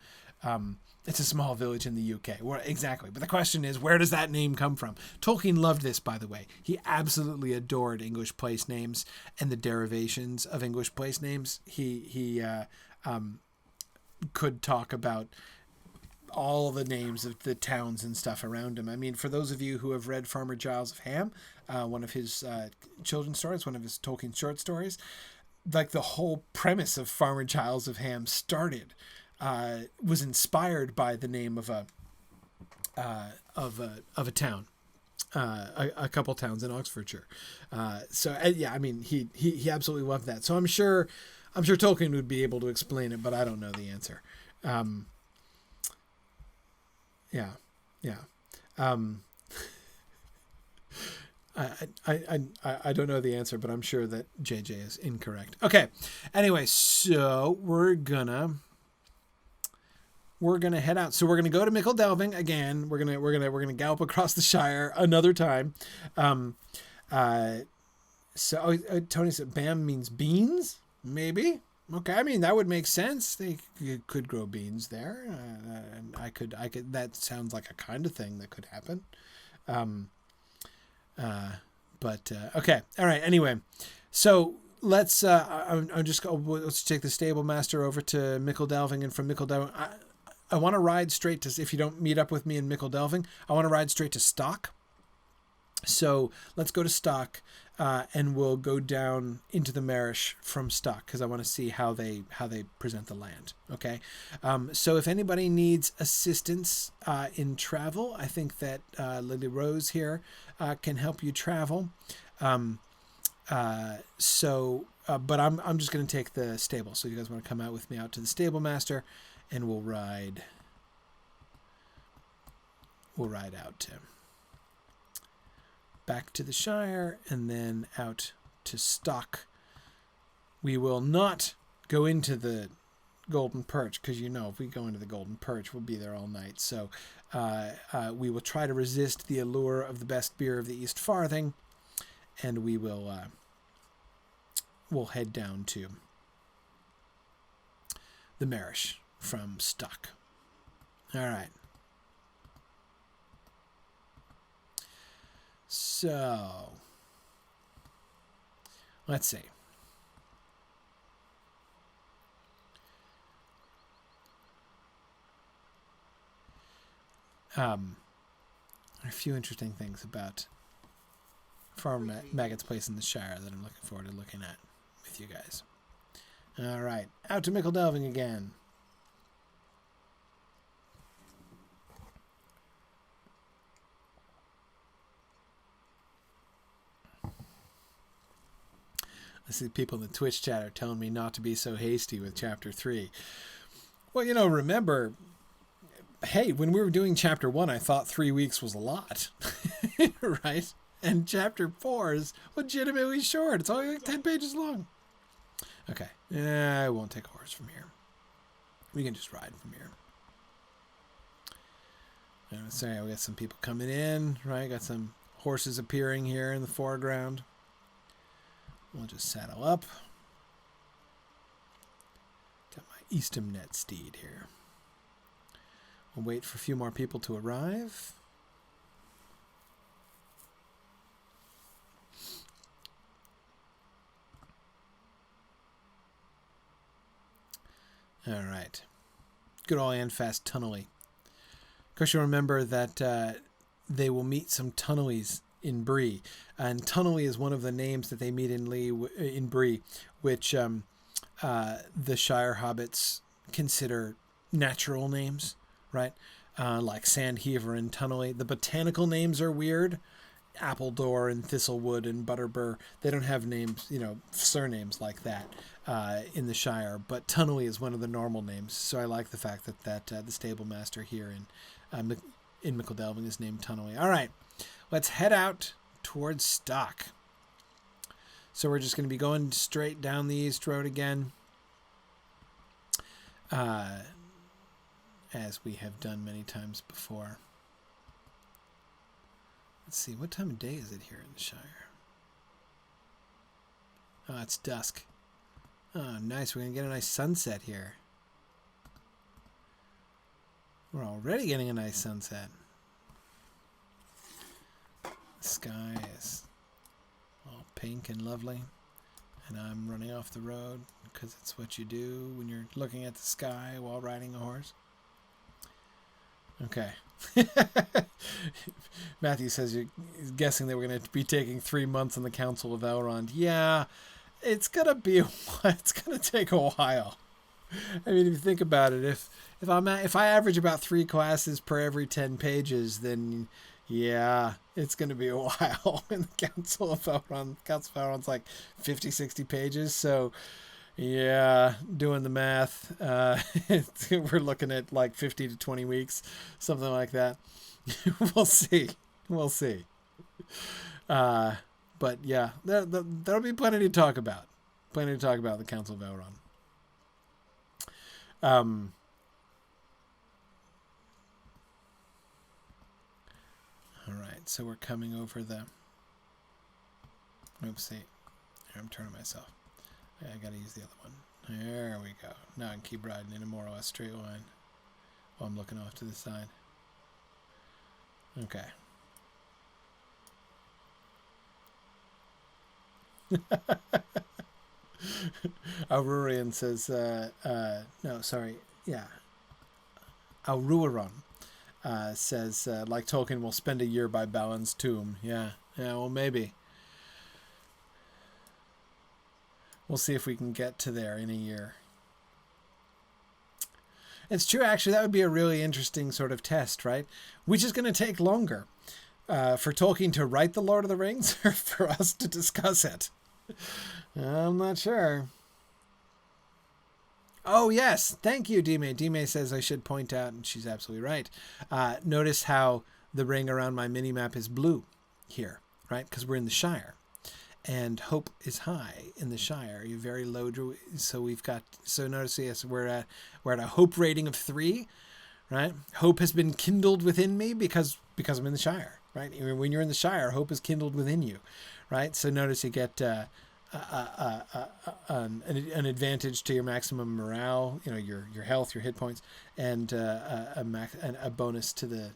[SPEAKER 2] It's a small village in the UK. Well, exactly. But the question is, where does that name come from? Tolkien loved this, by the way. He absolutely adored English place names and the derivations of English place names. He could talk about all the names of the towns and stuff around him. I mean, for those of you who have read Farmer Giles of Ham, one of his children's stories, one of his Tolkien short stories, like the whole premise of Farmer Giles of Ham was inspired by the name of a town, a couple towns in Oxfordshire. I mean, he absolutely loved that. So I'm sure Tolkien would be able to explain it, but I don't know the answer. Yeah. I don't know the answer, but I'm sure that JJ is incorrect. Okay. Anyway, so we're gonna head out. So we're gonna go to Mickle Delving again. We're gonna gallop across the Shire another time. Tony said BAM means beans, maybe. Okay, I mean that would make sense. They could grow beans there, and I could. That sounds like a kind of thing that could happen. Okay, all right. Anyway, so let's. Let's take the stable master over to Mickle Delving, and from Mickle Delving, I want to ride straight to. If you don't meet up with me in Mickle Delving, I want to ride straight to Stock. So let's go to Stock, and we'll go down into the Marish from Stock because I want to see how they present the land. Okay, so if anybody needs assistance in travel, I think that Lily Rose here can help you travel. But I'm just going to take the stable. So you guys want to come out with me out to the stable master, and we'll ride out to back to the Shire and then out to Stock. We will not go into the Golden Perch because if we go into the Golden Perch, we'll be there all night. So we will try to resist the allure of the best beer of the East Farthing, and we'll head down to the Marish from Stock. All right. So, let's see. A few interesting things about Farmer Maggot's place in the Shire that I'm looking forward to looking at with you guys. All right, out to Mickle Delving again. I see people in the Twitch chat are telling me not to be so hasty with Chapter 3. Well, remember, hey, when we were doing Chapter 1, I thought 3 weeks was a lot, right? And Chapter 4 is legitimately short. It's only like 10 pages long. Okay, I won't take a horse from here. We can just ride from here. Sorry, we got some people coming in, right? Got some horses appearing here in the foreground. We'll just saddle up. Got my Eastham-net steed here. We'll wait for a few more people to arrive. All right. Good old Anfast Tunnelly. Of course, you'll remember that they will meet some Tunnellies in Bree, and Tunnelly is one of the names that they meet in Bree, which the Shire hobbits consider natural names, right? Like Sandheaver and Tunnelly. The botanical names are weird. Appledore and Thistlewood and Butterbur, they don't have names, surnames like that in the Shire, but Tunnelly is one of the normal names. So I like the fact that the stable master here in Mickle Delving is named Tunnelly. All right. Let's head out towards Stock. So we're just going to be going straight down the East Road again, as we have done many times before. Let's see, what time of day is it here in the Shire? Oh, it's dusk. Oh, nice. We're going to get a nice sunset here. We're already getting a nice sunset. The sky is all pink and lovely. And I'm running off the road because it's what you do when you're looking at the sky while riding a horse. Okay. Matthew says he's guessing that we're going to be taking 3 months on the Council of Elrond. Yeah, it's going to be it's going to take a while. I mean, if you think about it, if I average about 3 classes per every 10 pages, then yeah, it's going to be a while. In the Council of Elrond's like 50, 60 pages. So yeah, doing the math, we're looking at like 50 to 20 weeks, something like that. We'll see. But yeah, there'll be plenty to talk about. Plenty to talk about the Council of Elrond. All right, so we're coming over the... Oopsie. Here, I'm turning myself. I gotta use the other one. There we go. Now I can keep riding in a more or less straight line while I'm looking off to the side. Okay. Aurorian says, no, sorry, yeah. Auruaron says, like Tolkien will spend a year by Balin's tomb. Yeah, well, maybe. We'll see if we can get to there in a year. It's true, actually, that would be a really interesting sort of test, right? Which is going to take longer, for Tolkien to write The Lord of the Rings or for us to discuss it? I'm not sure. Oh, yes. Thank you, Dime. Dime says I should point out, and she's absolutely right. Notice how the ring around my mini-map is blue here, right? Because we're in the Shire. And hope is high in the Shire. You're very low. So we've got, so notice, yes, we're at a hope rating of 3, right? Hope has been kindled within me because I'm in the Shire, right? When you're in the Shire, hope is kindled within you, right? So notice you get an advantage to your maximum morale, your health, your hit points, and a bonus to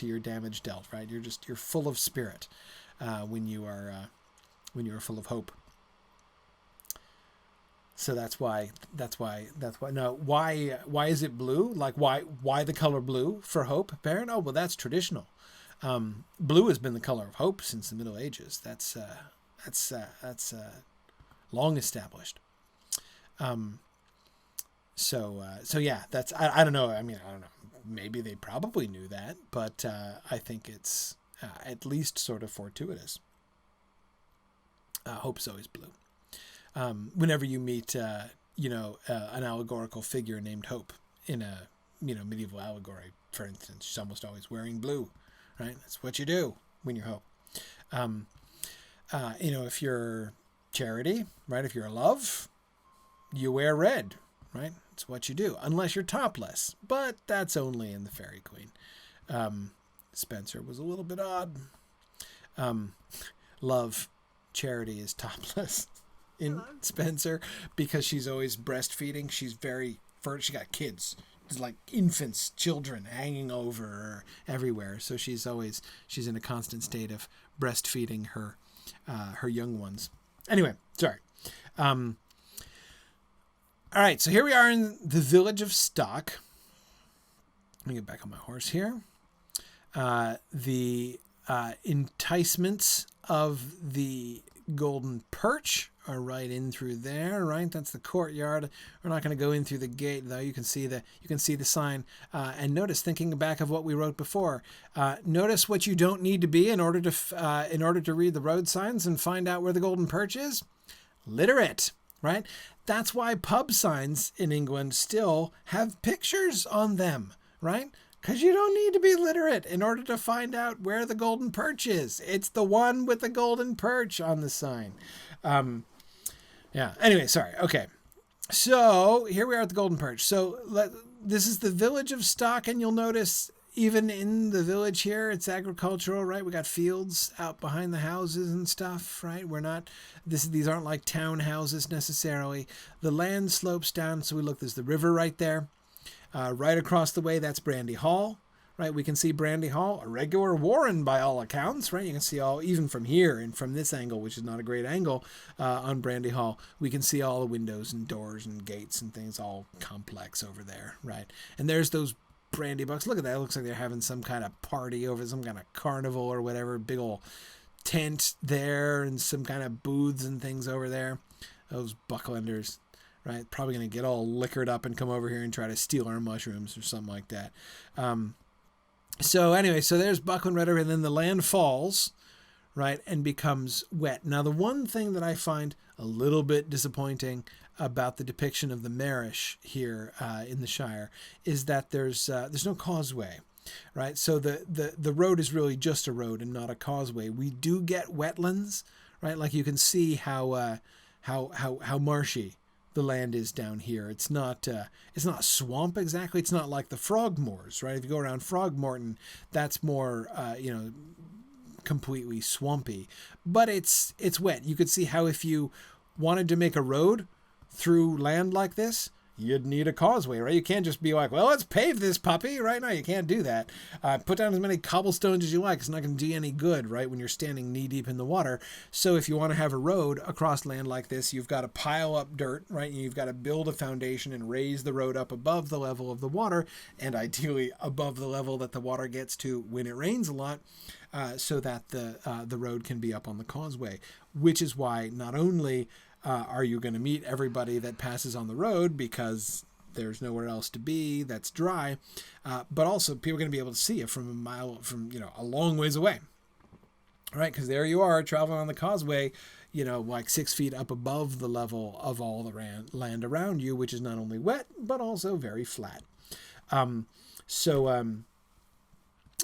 [SPEAKER 2] your damage dealt, right? You're full of spirit when you are full of hope. So that's why. No, why is it blue? Like why the color blue for hope, Baron? Oh, well, that's traditional. Blue has been the color of hope since the Middle Ages. That's long established. So yeah, that's, I don't know. I mean, I don't know. Maybe they probably knew that, but I think it's at least sort of fortuitous. Hope's always blue. Whenever you meet, an allegorical figure named Hope in a, medieval allegory, for instance, she's almost always wearing blue, right? That's what you do when you're Hope. If you're Charity, right? If you're Love, you wear red, right? It's what you do, unless you're topless, but that's only in the Fairy Queen. Spencer was a little bit odd. Love, Charity is topless in Spencer because she's always breastfeeding. She's she got kids. It's like infants, children hanging over her everywhere. So she's in a constant state of breastfeeding her young ones. Anyway, sorry. All right, so here we are in the village of Stock. Let me get back on my horse here. The enticements of the Golden Perch are right in through there, right? That's the courtyard. We're not going to go in through the gate, though. You can see the sign. And notice, thinking back of what we wrote before, notice what you don't need to be in order to read the road signs and find out where the Golden Perch is. Literate, right? That's why pub signs in England still have pictures on them, right? Because you don't need to be literate in order to find out where the golden perch is. It's the one with the golden perch on the sign. Yeah. Anyway, sorry. Okay. So here we are at the golden perch. So this is the village of Stock, and you'll notice even in the village here, it's agricultural, right? We got fields out behind the houses and stuff, right? These aren't like town houses necessarily. The land slopes down. So there's the river right there. Right across the way, that's Brandy Hall, right? We can see Brandy Hall, a regular warren by all accounts, right? You can see even from here and from this angle, which is not a great angle on Brandy Hall, we can see all the windows and doors and gates and things all complex over there, right? And there's those brandy bucks. Look at that. It looks like they're having some kind of party over some kind of carnival or whatever. Big old tent there and some kind of booths and things over there. Those Bucklanders. Right, probably going to get all liquored up and come over here and try to steal our mushrooms or something like that. So anyway, so there's Buckland River, and then the land falls, right, and becomes wet. Now, the one thing that I find a little bit disappointing about the depiction of the Marish here in the Shire is that there's no causeway. Right, so the road is really just a road and not a causeway. We do get wetlands, right? Like you can see how marshy the land is down here. It's not swamp exactly. It's not like the Frogmoors, right? If you go around Frogmorton, that's more completely swampy, but it's wet. You could see how if you wanted to make a road through land like this, you'd need a causeway, right? You can't just be like, well, let's pave this puppy, right? No, you can't do that. Put down as many cobblestones as you like. It's not going to do you any good, right, when you're standing knee-deep in the water. So if you want to have a road across land like this, you've got to pile up dirt, right? And you've got to build a foundation and raise the road up above the level of the water, and ideally above the level that the water gets to when it rains a lot, so that the road can be up on the causeway, which is why not only are you going to meet everybody that passes on the road because there's nowhere else to be that's dry, but also people are going to be able to see you from a long ways away, right? Because there you are traveling on the causeway, like 6 feet up above the level of all the land around you, which is not only wet but also very flat.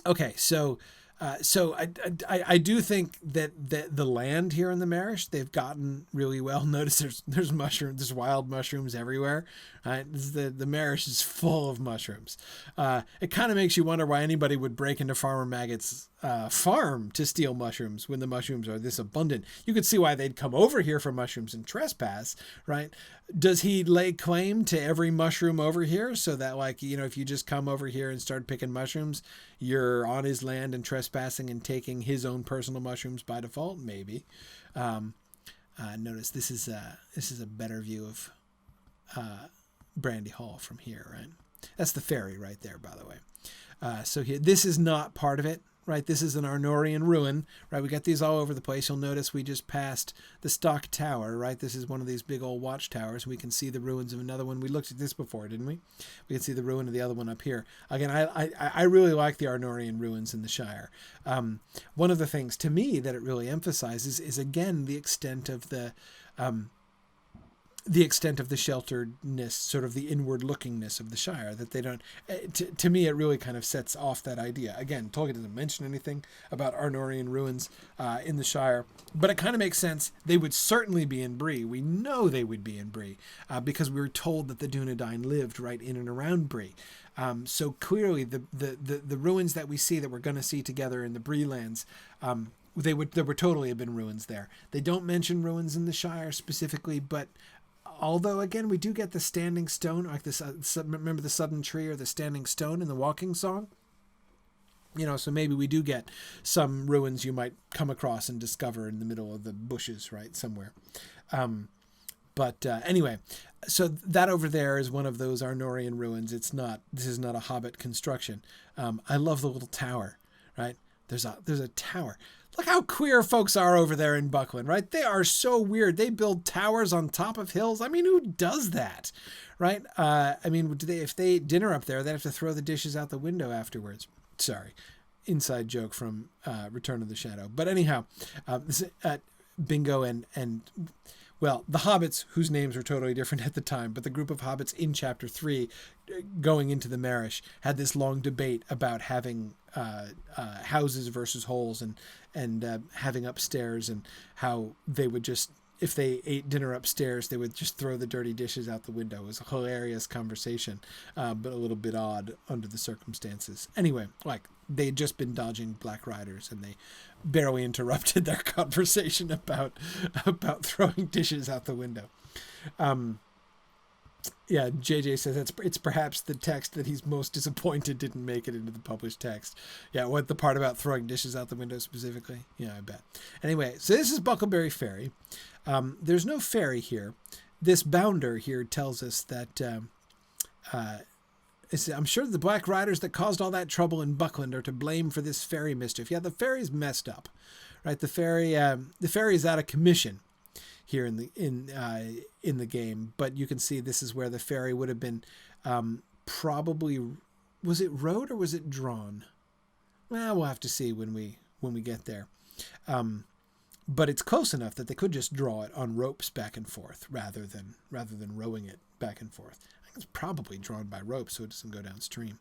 [SPEAKER 2] Okay, so I do think that the land here in the Marish, they've gotten really well. Notice there's wild mushrooms everywhere. Right? The Marish is full of mushrooms. It kind of makes you wonder why anybody would break into Farmer Maggot's farm to steal mushrooms when the mushrooms are this abundant. You could see why they'd come over here for mushrooms and trespass, right? Does he lay claim to every mushroom over here so that, like, if you just come over here and start picking mushrooms, you're on his land and trespassing and taking his own personal mushrooms by default? Maybe. Notice this is a better view of Brandy Hall from here, right? That's the ferry right there, by the way. So here, this is not part of it, right? This is an Arnorian ruin, right? We got these all over the place. You'll notice we just passed the Stock Tower, right? This is one of these big old watchtowers. We can see the ruins of another one. We looked at this before, didn't we? We can see the ruin of the other one up here. Again, I really like the Arnorian ruins in the Shire. One of the things to me that it really emphasizes is, again, the extent of the shelteredness, sort of the inward lookingness of the Shire, that they don't, to me, it really kind of sets off that idea. Again, Tolkien doesn't mention anything about Arnorian ruins in the Shire, but it kind of makes sense. They would certainly be in Bree. We know they would be in Bree because we were told that the Dunedain lived right in and around Bree. So clearly the ruins that we see, that we're going to see together in the Bree lands, there would totally have been ruins there. They don't mention ruins in the Shire specifically, but although, again, we do get the standing stone, like this. Remember the sudden tree or the standing stone in the walking song? So maybe we do get some ruins you might come across and discover in the middle of the bushes, right, somewhere. But anyway, so that over there is one of those Arnorian ruins. This is not a Hobbit construction. I love the little tower, right? There's a tower. Look how queer folks are over there in Buckland, right? They are so weird. They build towers on top of hills. I mean, who does that, right? If they eat dinner up there, they have to throw the dishes out the window afterwards. Sorry, inside joke from Return of the Shadow. But anyhow, Bingo and well, the hobbits, whose names were totally different at the time, but the group of hobbits in Chapter 3 going into the Marish had this long debate about having houses versus holes and having upstairs, and how they would just, if they ate dinner upstairs, they would just throw the dirty dishes out the window. It was a hilarious conversation, but a little bit odd under the circumstances. Anyway, like, they had just been dodging Black Riders, and they barely interrupted their conversation about throwing dishes out the window. Yeah, JJ says it's perhaps the text that he's most disappointed didn't make it into the published text. Yeah, what, the part about throwing dishes out the window specifically? Yeah, I bet. Anyway, so this is Buckleberry Ferry. There's no ferry here. This bounder here tells us that I'm sure the Black Riders that caused all that trouble in Buckland are to blame for this ferry mischief. Yeah, the ferry's messed up, right? The ferry is out of commission here in the game, but you can see this is where the ferry would have been probably, was it rowed or was it drawn? Well, we'll have to see when we get there. But it's close enough that they could just draw it on ropes back and forth rather than rowing it back and forth. I think it's probably drawn by ropes so it doesn't go downstream.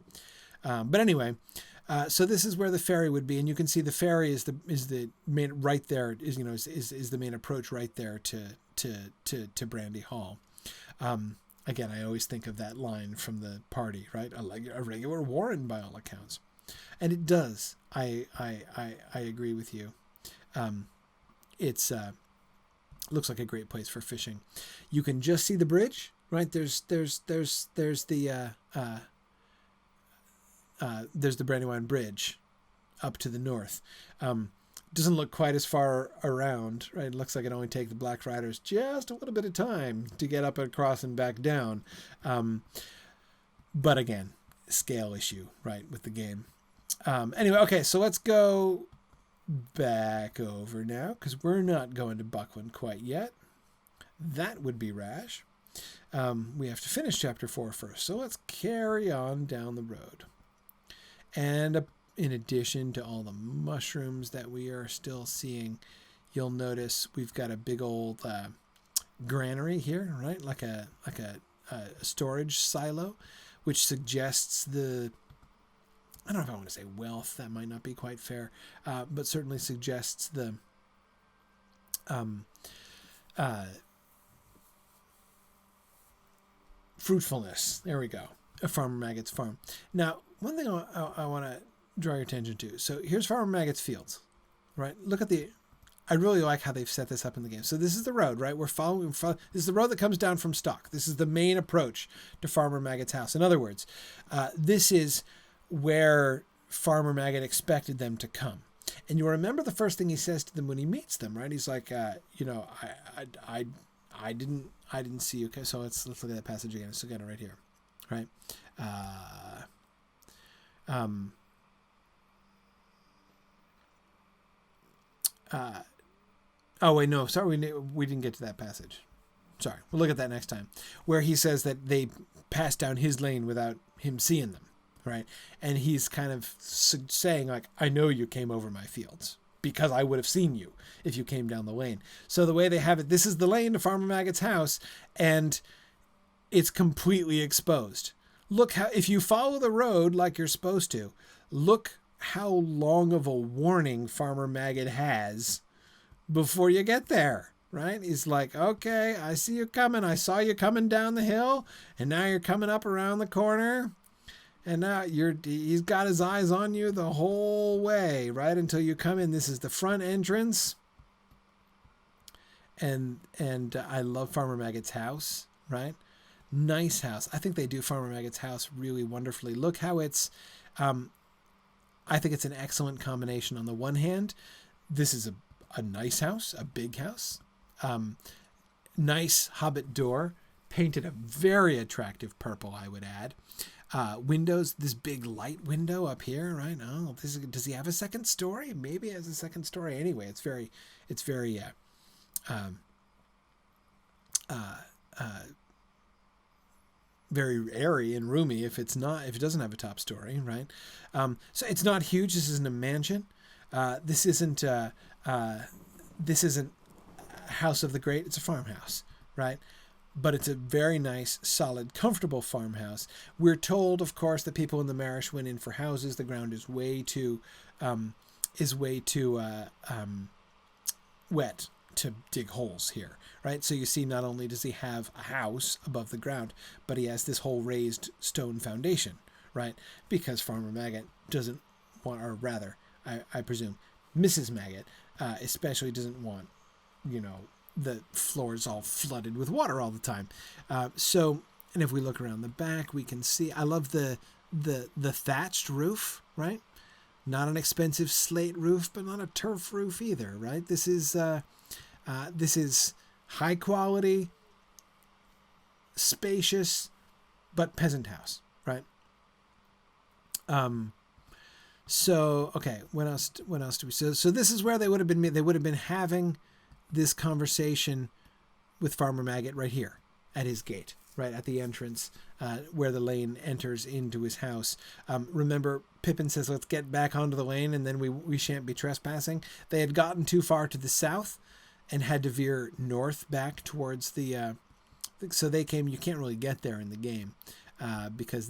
[SPEAKER 2] But anyway, so this is where the ferry would be, and you can see the ferry is the main right there, is the main approach right there to Brandy Hall. Again, I always think of that line from the party, right? A regular warren by all accounts, and it does. I agree with you. It's looks like a great place for fishing. You can just see the bridge, right? There's the Brandywine Bridge up to the north. Doesn't look quite as far around, right? It looks like it only take the Black Riders just a little bit of time to get up across and back down. But again, scale issue, right, with the game. Anyway, okay, so let's go back over now, because we're not going to Buckland quite yet. That would be rash. We have to finish Chapter 4 first, so let's carry on down the road. And in addition to all the mushrooms that we are still seeing, you'll notice we've got a big old granary here, right? Like a storage silo, which suggests I don't know if I want to say wealth. That might not be quite fair, but certainly suggests the fruitfulness. There we go. A Farmer Maggot's farm. Now, one thing I want to draw your attention to. So here's Farmer Maggot's fields, right? Look at I really like how they've set this up in the game. So this is the road, right? This is the road that comes down from Stock. This is the main approach to Farmer Maggot's house. In other words, this is where Farmer Maggot expected them to come. And you remember the first thing he says to them when he meets them, right? He's like, I didn't see you. Okay, so let's look at that passage again. Let's look at it right here, right? Oh wait, no, sorry, we didn't get to that passage. Sorry, we'll look at that next time, where he says that they passed down his lane without him seeing them, right? And he's kind of saying, like, I know you came over my fields because I would have seen you if you came down the lane. So the way they have it, this is the lane to Farmer Maggot's house, and it's completely exposed. Look how, if you follow the road like you're supposed to, look how long of a warning Farmer Maggot has before you get there, right? He's like, okay, I see you coming. I saw you coming down the hill, and now you're coming up around the corner, and now he's got his eyes on you the whole way, right, until you come in. This is the front entrance, and I love Farmer Maggot's house, right? Nice house. I think they do Farmer Maggot's house really wonderfully. Look how it's, I think it's an excellent combination. On the one hand, this is a nice house, a big house, nice Hobbit door, painted a very attractive purple, I would add. Windows, this big light window up here, right? Oh, does he have a second story? Maybe he has a second story. Anyway, it's very very airy and roomy if it doesn't have a top story, right? So it's not huge. This isn't a mansion. This isn't House of the Great. It's a farmhouse, right? But it's a very nice, solid, comfortable farmhouse. We're told, of course, that people in the Marish went in for houses. The ground is way too wet to dig holes here, right? So you see, not only does he have a house above the ground, but he has this whole raised stone foundation, right? Because Farmer Maggot doesn't want, or rather, I presume, Mrs. Maggot especially doesn't want, the floors all flooded with water all the time. So, and if we look around the back, we can see, I love the thatched roof, right? Not an expensive slate roof, but not a turf roof either, right? This is high quality, spacious, but peasant house, right? So, okay, what else do we, so this is where they would have been having this conversation with Farmer Maggot right here at his gate, right at the entrance, where the lane enters into his house. Remember, Pippin says, let's get back onto the lane and then we shan't be trespassing. They had gotten too far to the south and had to veer north back towards the, so they came, you can't really get there in the game, because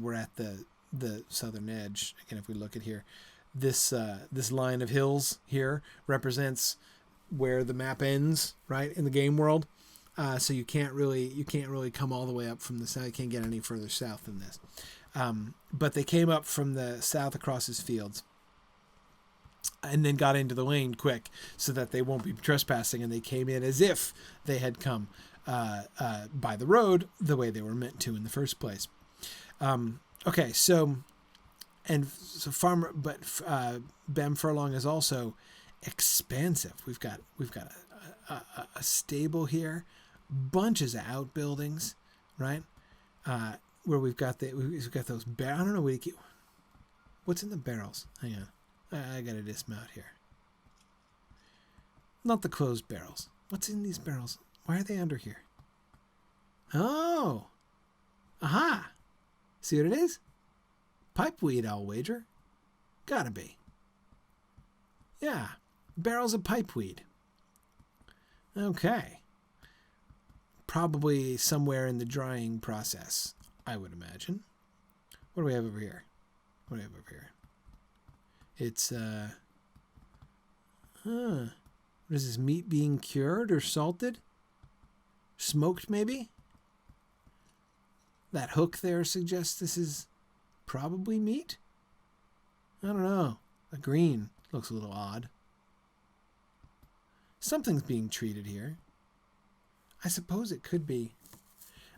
[SPEAKER 2] we're at the southern edge. Again, if we look at here, this line of hills here represents where the map ends, right, in the game world. So you can't really come all the way up from the south. You can't get any further south than this. But they came up from the south across his fields and then got into the lane quick so that they won't be trespassing, and they came in as if they had come by the road the way they were meant to in the first place. Okay, so Farmer, but Bem Furlong is also expansive. We've got a stable here, bunches of outbuildings, right? Where we've got those barrels. I don't know what's in the barrels. Hang on, I gotta dismount here. Not the closed barrels. What's in these barrels? Why are they under here? Oh, aha! See what it is? Pipeweed, I'll wager. Gotta be. Yeah, barrels of pipeweed. Okay. Probably somewhere in the drying process, I would imagine. What do we have over here? It's, what is this, meat being cured or salted? Smoked, maybe? That hook there suggests this is probably meat? I don't know. The green looks a little odd. Something's being treated here. I suppose it could be.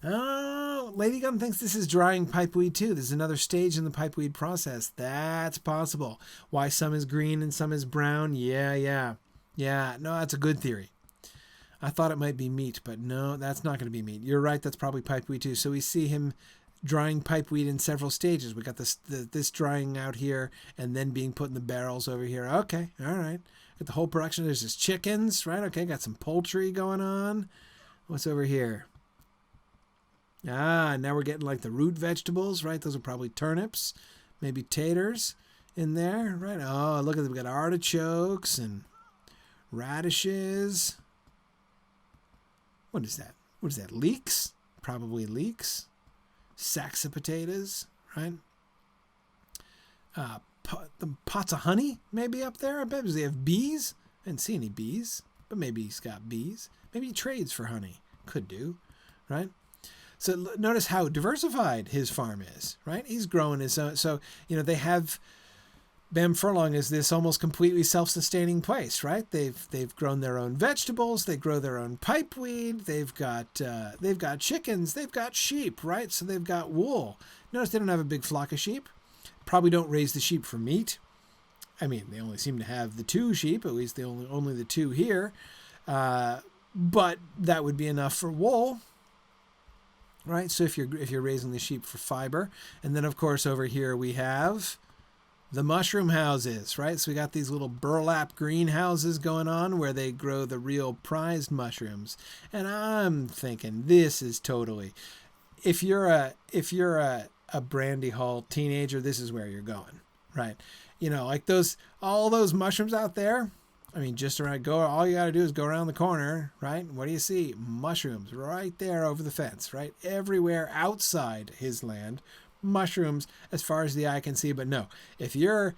[SPEAKER 2] Oh, Lady Gun thinks this is drying pipeweed too. There's another stage in the pipeweed process. That's possible. Why some is green and some is brown? Yeah. No, that's a good theory. I thought it might be meat, but no, that's not going to be meat. You're right, that's probably pipeweed too. So we see him drying pipeweed in several stages. We got this drying out here and then being put in the barrels over here. Okay, all right. Got the whole production. There's just chickens, right? Okay, got some poultry going on. What's over here? Now we're getting like the root vegetables, right? Those are probably turnips, maybe taters in there, right? Oh, look at them. We got artichokes and radishes. What is that? Leeks? Probably leeks. Sacks of potatoes, right? The pots of honey maybe up there. I bet they have bees. I didn't see any bees, but maybe he's got bees. Maybe he trades for honey. Could do, right? So notice how diversified his farm is, right? He's growing his own. So, they have Bem Furlong is this almost completely self-sustaining place, right? They've grown their own vegetables, they grow their own pipeweed, they've got chickens, they've got sheep, right? So they've got wool. Notice they don't have a big flock of sheep. Probably don't raise the sheep for meat. I mean, they only seem to have the 2 sheep, at least only the 2 here. But that would be enough for wool, right? So if you're raising the sheep for fiber, and then of course over here we have the mushroom houses, right? So we got these little burlap greenhouses going on where they grow the real prized mushrooms. And I'm thinking this is totally, if you're a Brandy Hall teenager, this is where you're going, right? Like all those mushrooms out there I mean, just around, all you got to do is go around the corner, right? What do you see? Mushrooms right there over the fence, right? Everywhere outside his land, mushrooms as far as the eye can see. But no, if you're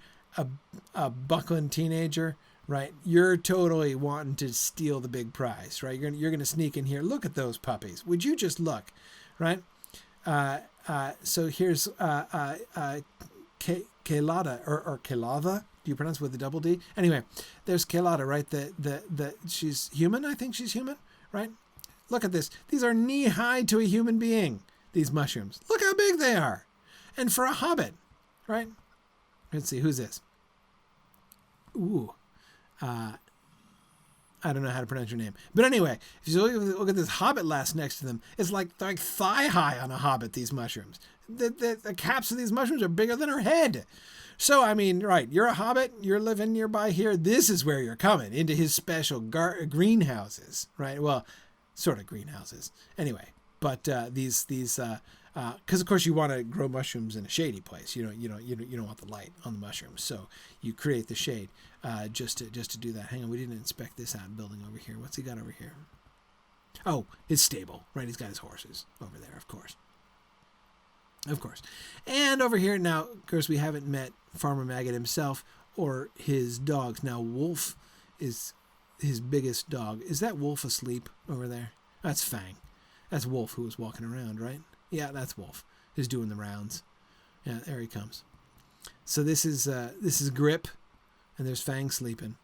[SPEAKER 2] a buckling teenager, right, you're totally wanting to steal the big prize, right? You're gonna sneak in here. Look at those puppies. Would you just look, right? So here's Kelada or Kelava. Do you pronounce with the double D? Anyway, there's Kelada, right? The she's human. I think she's human, right? Look at this. These are knee high to a human being. These mushrooms. Look how big they are, and for a hobbit, right? Let's see, who's this? Ooh, I don't know how to pronounce your name, but anyway, if you look at this hobbit lass next to them, it's like thigh high on a hobbit. These mushrooms, the caps of these mushrooms are bigger than her head. So, I mean, right, you're a hobbit, you're living nearby here, this is where you're coming, into his special greenhouses, right? Well, sort of greenhouses. Anyway, but these because of course you want to grow mushrooms in a shady place. You don't want the light on the mushrooms, so you create the shade just to do that. Hang on, we didn't inspect this building over here. What's he got over here? Oh, his stable, right? He's got his horses over there, of course. Of course. And over here now, of course, we haven't met Farmer Maggot himself or his dogs. Now, Wolf is his biggest dog. Is that Wolf asleep over there? That's Fang. That's Wolf who was walking around, right? Yeah, that's Wolf. Who's doing the rounds. Yeah, there he comes. So this is Grip, and there's Fang sleeping.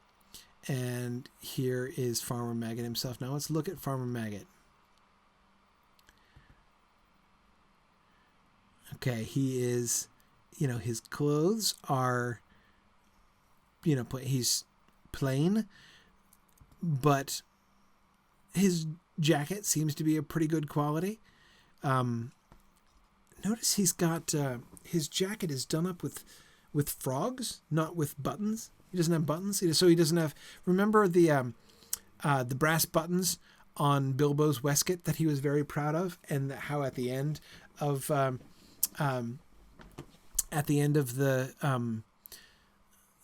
[SPEAKER 2] And here is Farmer Maggot himself. Now let's look at Farmer Maggot. Okay, he is, his clothes are, he's plain, but his jacket seems to be a pretty good quality. Notice he's got, his jacket is done up with frogs, not with buttons. He doesn't have buttons, so he doesn't have, remember the brass buttons on Bilbo's waistcoat that he was very proud of, and how at the end of the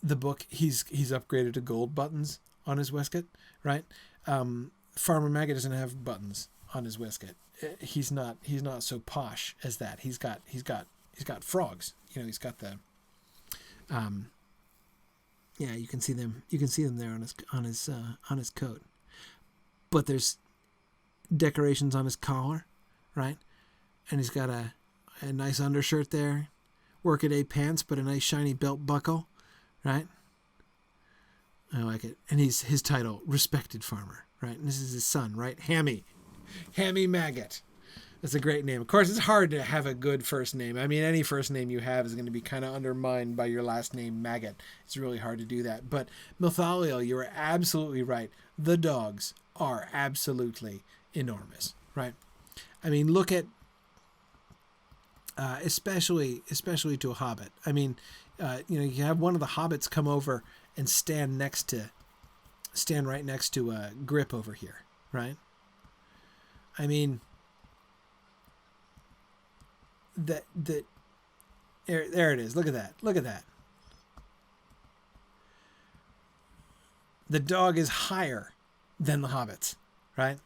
[SPEAKER 2] book, he's upgraded to gold buttons on his waistcoat, right? Farmer Maggot doesn't have buttons on his waistcoat. He's not so posh as that. He's got frogs. He's got the you can see them. You can see them there on his coat. But there's decorations on his collar, right? And he's got a nice undershirt there, workaday pants, but a nice shiny belt buckle, right? I like it. And his title, Respected Farmer, right? And this is his son, right? Hammy Maggot. That's a great name. Of course, it's hard to have a good first name. I mean, any first name you have is going to be kind of undermined by your last name, Maggot. It's really hard to do that. But Mithaliel, you are absolutely right. The dogs are absolutely enormous, right? I mean, look at especially to a hobbit. I mean, you have one of the hobbits come over and stand right next to Grip over here, right? I mean, there it is. Look at that. The dog is higher than the hobbits, right?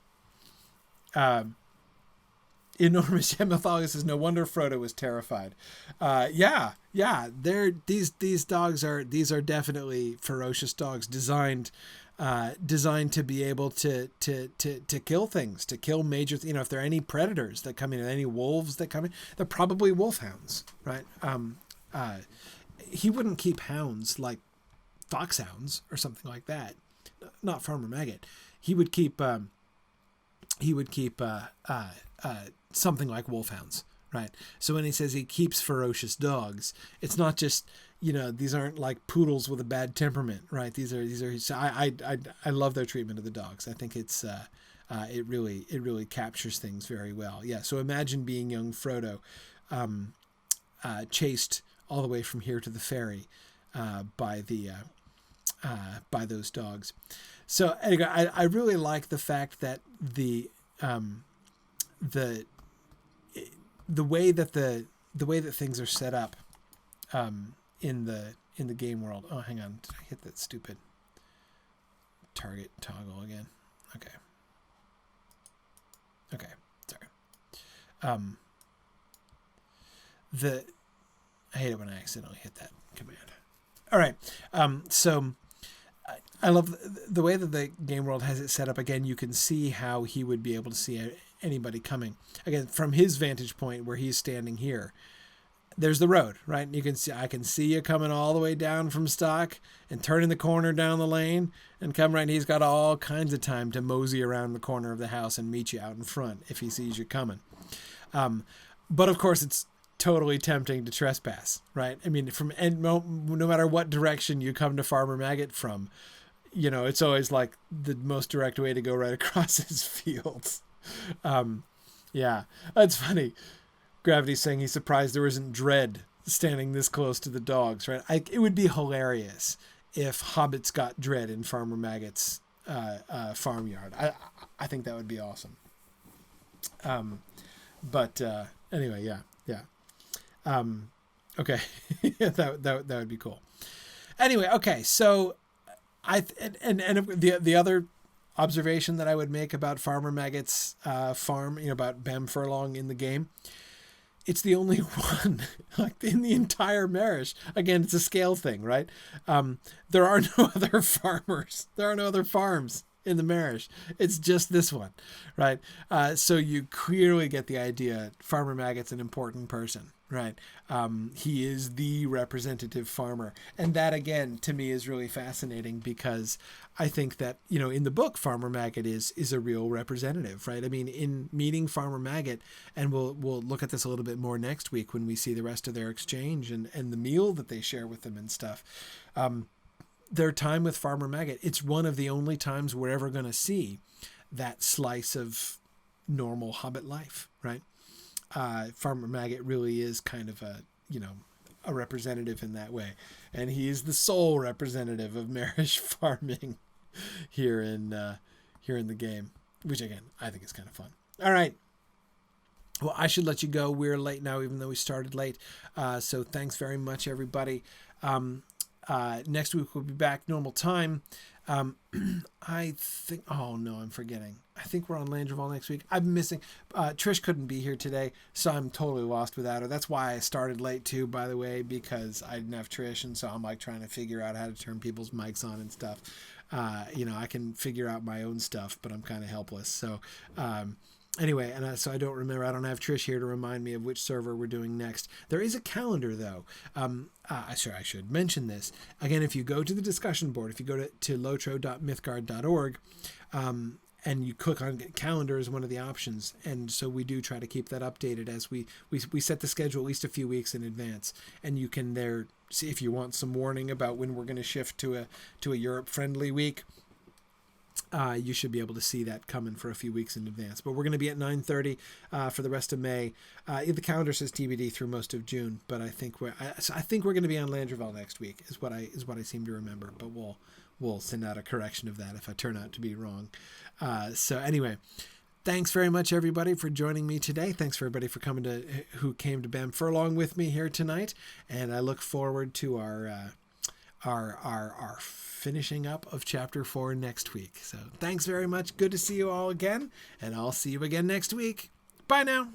[SPEAKER 2] Enormous. Matthias says, no wonder Frodo was terrified. Yeah. These dogs are definitely ferocious dogs designed to be able to kill things, to kill major. If there are any predators that come in, any wolves that come in, they're probably wolfhounds, right? He wouldn't keep hounds like foxhounds or something like that. Not Farmer Maggot. He would keep something like wolfhounds, right? So when he says he keeps ferocious dogs, it's not just, these aren't like poodles with a bad temperament, right? These are. I love their treatment of the dogs. I think it's it really captures things very well. Yeah. So imagine being young Frodo, chased all the way from here to the ferry by those dogs. So anyway, I really like the fact that the way that things are set up in the game world. Oh, hang on, did I hit that stupid? target toggle again. Okay. Okay. Sorry. I hate it when I accidentally hit that command. All right. So I love the way that the game world has it set up. Again, you can see how he would be able to see anybody coming. Again, from his vantage point where he's standing here, there's the road, right? And you can see, I can see you coming all the way down from Stock and turning the corner down the lane and come right. And he's got all kinds of time to mosey around the corner of the house and meet you out in front if he sees you coming. But of course, it's totally tempting to trespass, right? I mean, no matter what direction you come to Farmer Maggot from, you know, it's always like the most direct way to go right across his fields. Yeah, that's funny. Gravity's saying he's surprised there isn't Dread standing this close to the dogs, right? It would be hilarious if hobbits got Dread in Farmer Maggot's farmyard. I think that would be awesome. But anyway, yeah. Okay, that would be cool. Anyway, okay, so the other observation that I would make about Farmer Maggot's farm, you know, about Bem Furlong in the game, it's the only one like in the entire Marish. Again, it's a scale thing, right? There are no other farmers. There are no other farms in the Marish. It's just this one, right? So you clearly get the idea. Farmer Maggot's an important person, right? He is the representative farmer. And that, again, to me is really fascinating because I think that, you know, in the book, Farmer Maggot is a real representative, right? I mean, in meeting Farmer Maggot, and we'll look at this a little bit more next week when we see the rest of their exchange and the meal that they share with them and stuff. Their time with Farmer Maggot, it's one of the only times we're ever going to see that slice of normal Hobbit life, right? Farmer Maggot really is kind of a representative in that way. And he is the sole representative of Marish farming here in the game, which again, I think is kind of fun. All right. Well, I should let you go. We're late now, even though we started late. So thanks very much, everybody. Next week we'll be back normal time. I think, oh no, I'm forgetting. I think we're on Landreval next week. I'm missing, Trish couldn't be here today, so I'm totally lost without her. That's why I started late too, by the way, because I didn't have Trish. And so I'm like trying to figure out how to turn people's mics on and stuff. I can figure out my own stuff, but I'm kind of helpless. So, anyway, so I don't remember. I don't have Trish here to remind me of which server we're doing next. There is a calendar, though. I should mention this. Again, if you go to the discussion board, if you go to lotro.mythgard.org, and you click on calendar is one of the options. And so we do try to keep that updated as we set the schedule at least a few weeks in advance. And you can there see if you want some warning about when we're going to shift to a Europe-friendly week. You should be able to see that coming for a few weeks in advance. But we're going to be at 9:30 for the rest of May. The calendar says TBD through most of June, but I think we're going to be on Landreval next week is what I seem to remember. But we'll send out a correction of that if I turn out to be wrong. So anyway, thanks very much everybody for joining me today. Thanks for everybody for who came to Bem Furlong with me here tonight, and I look forward to our finishing up of chapter 4 next week. So thanks very much. Good to see you all again, and I'll see you again next week. Bye now.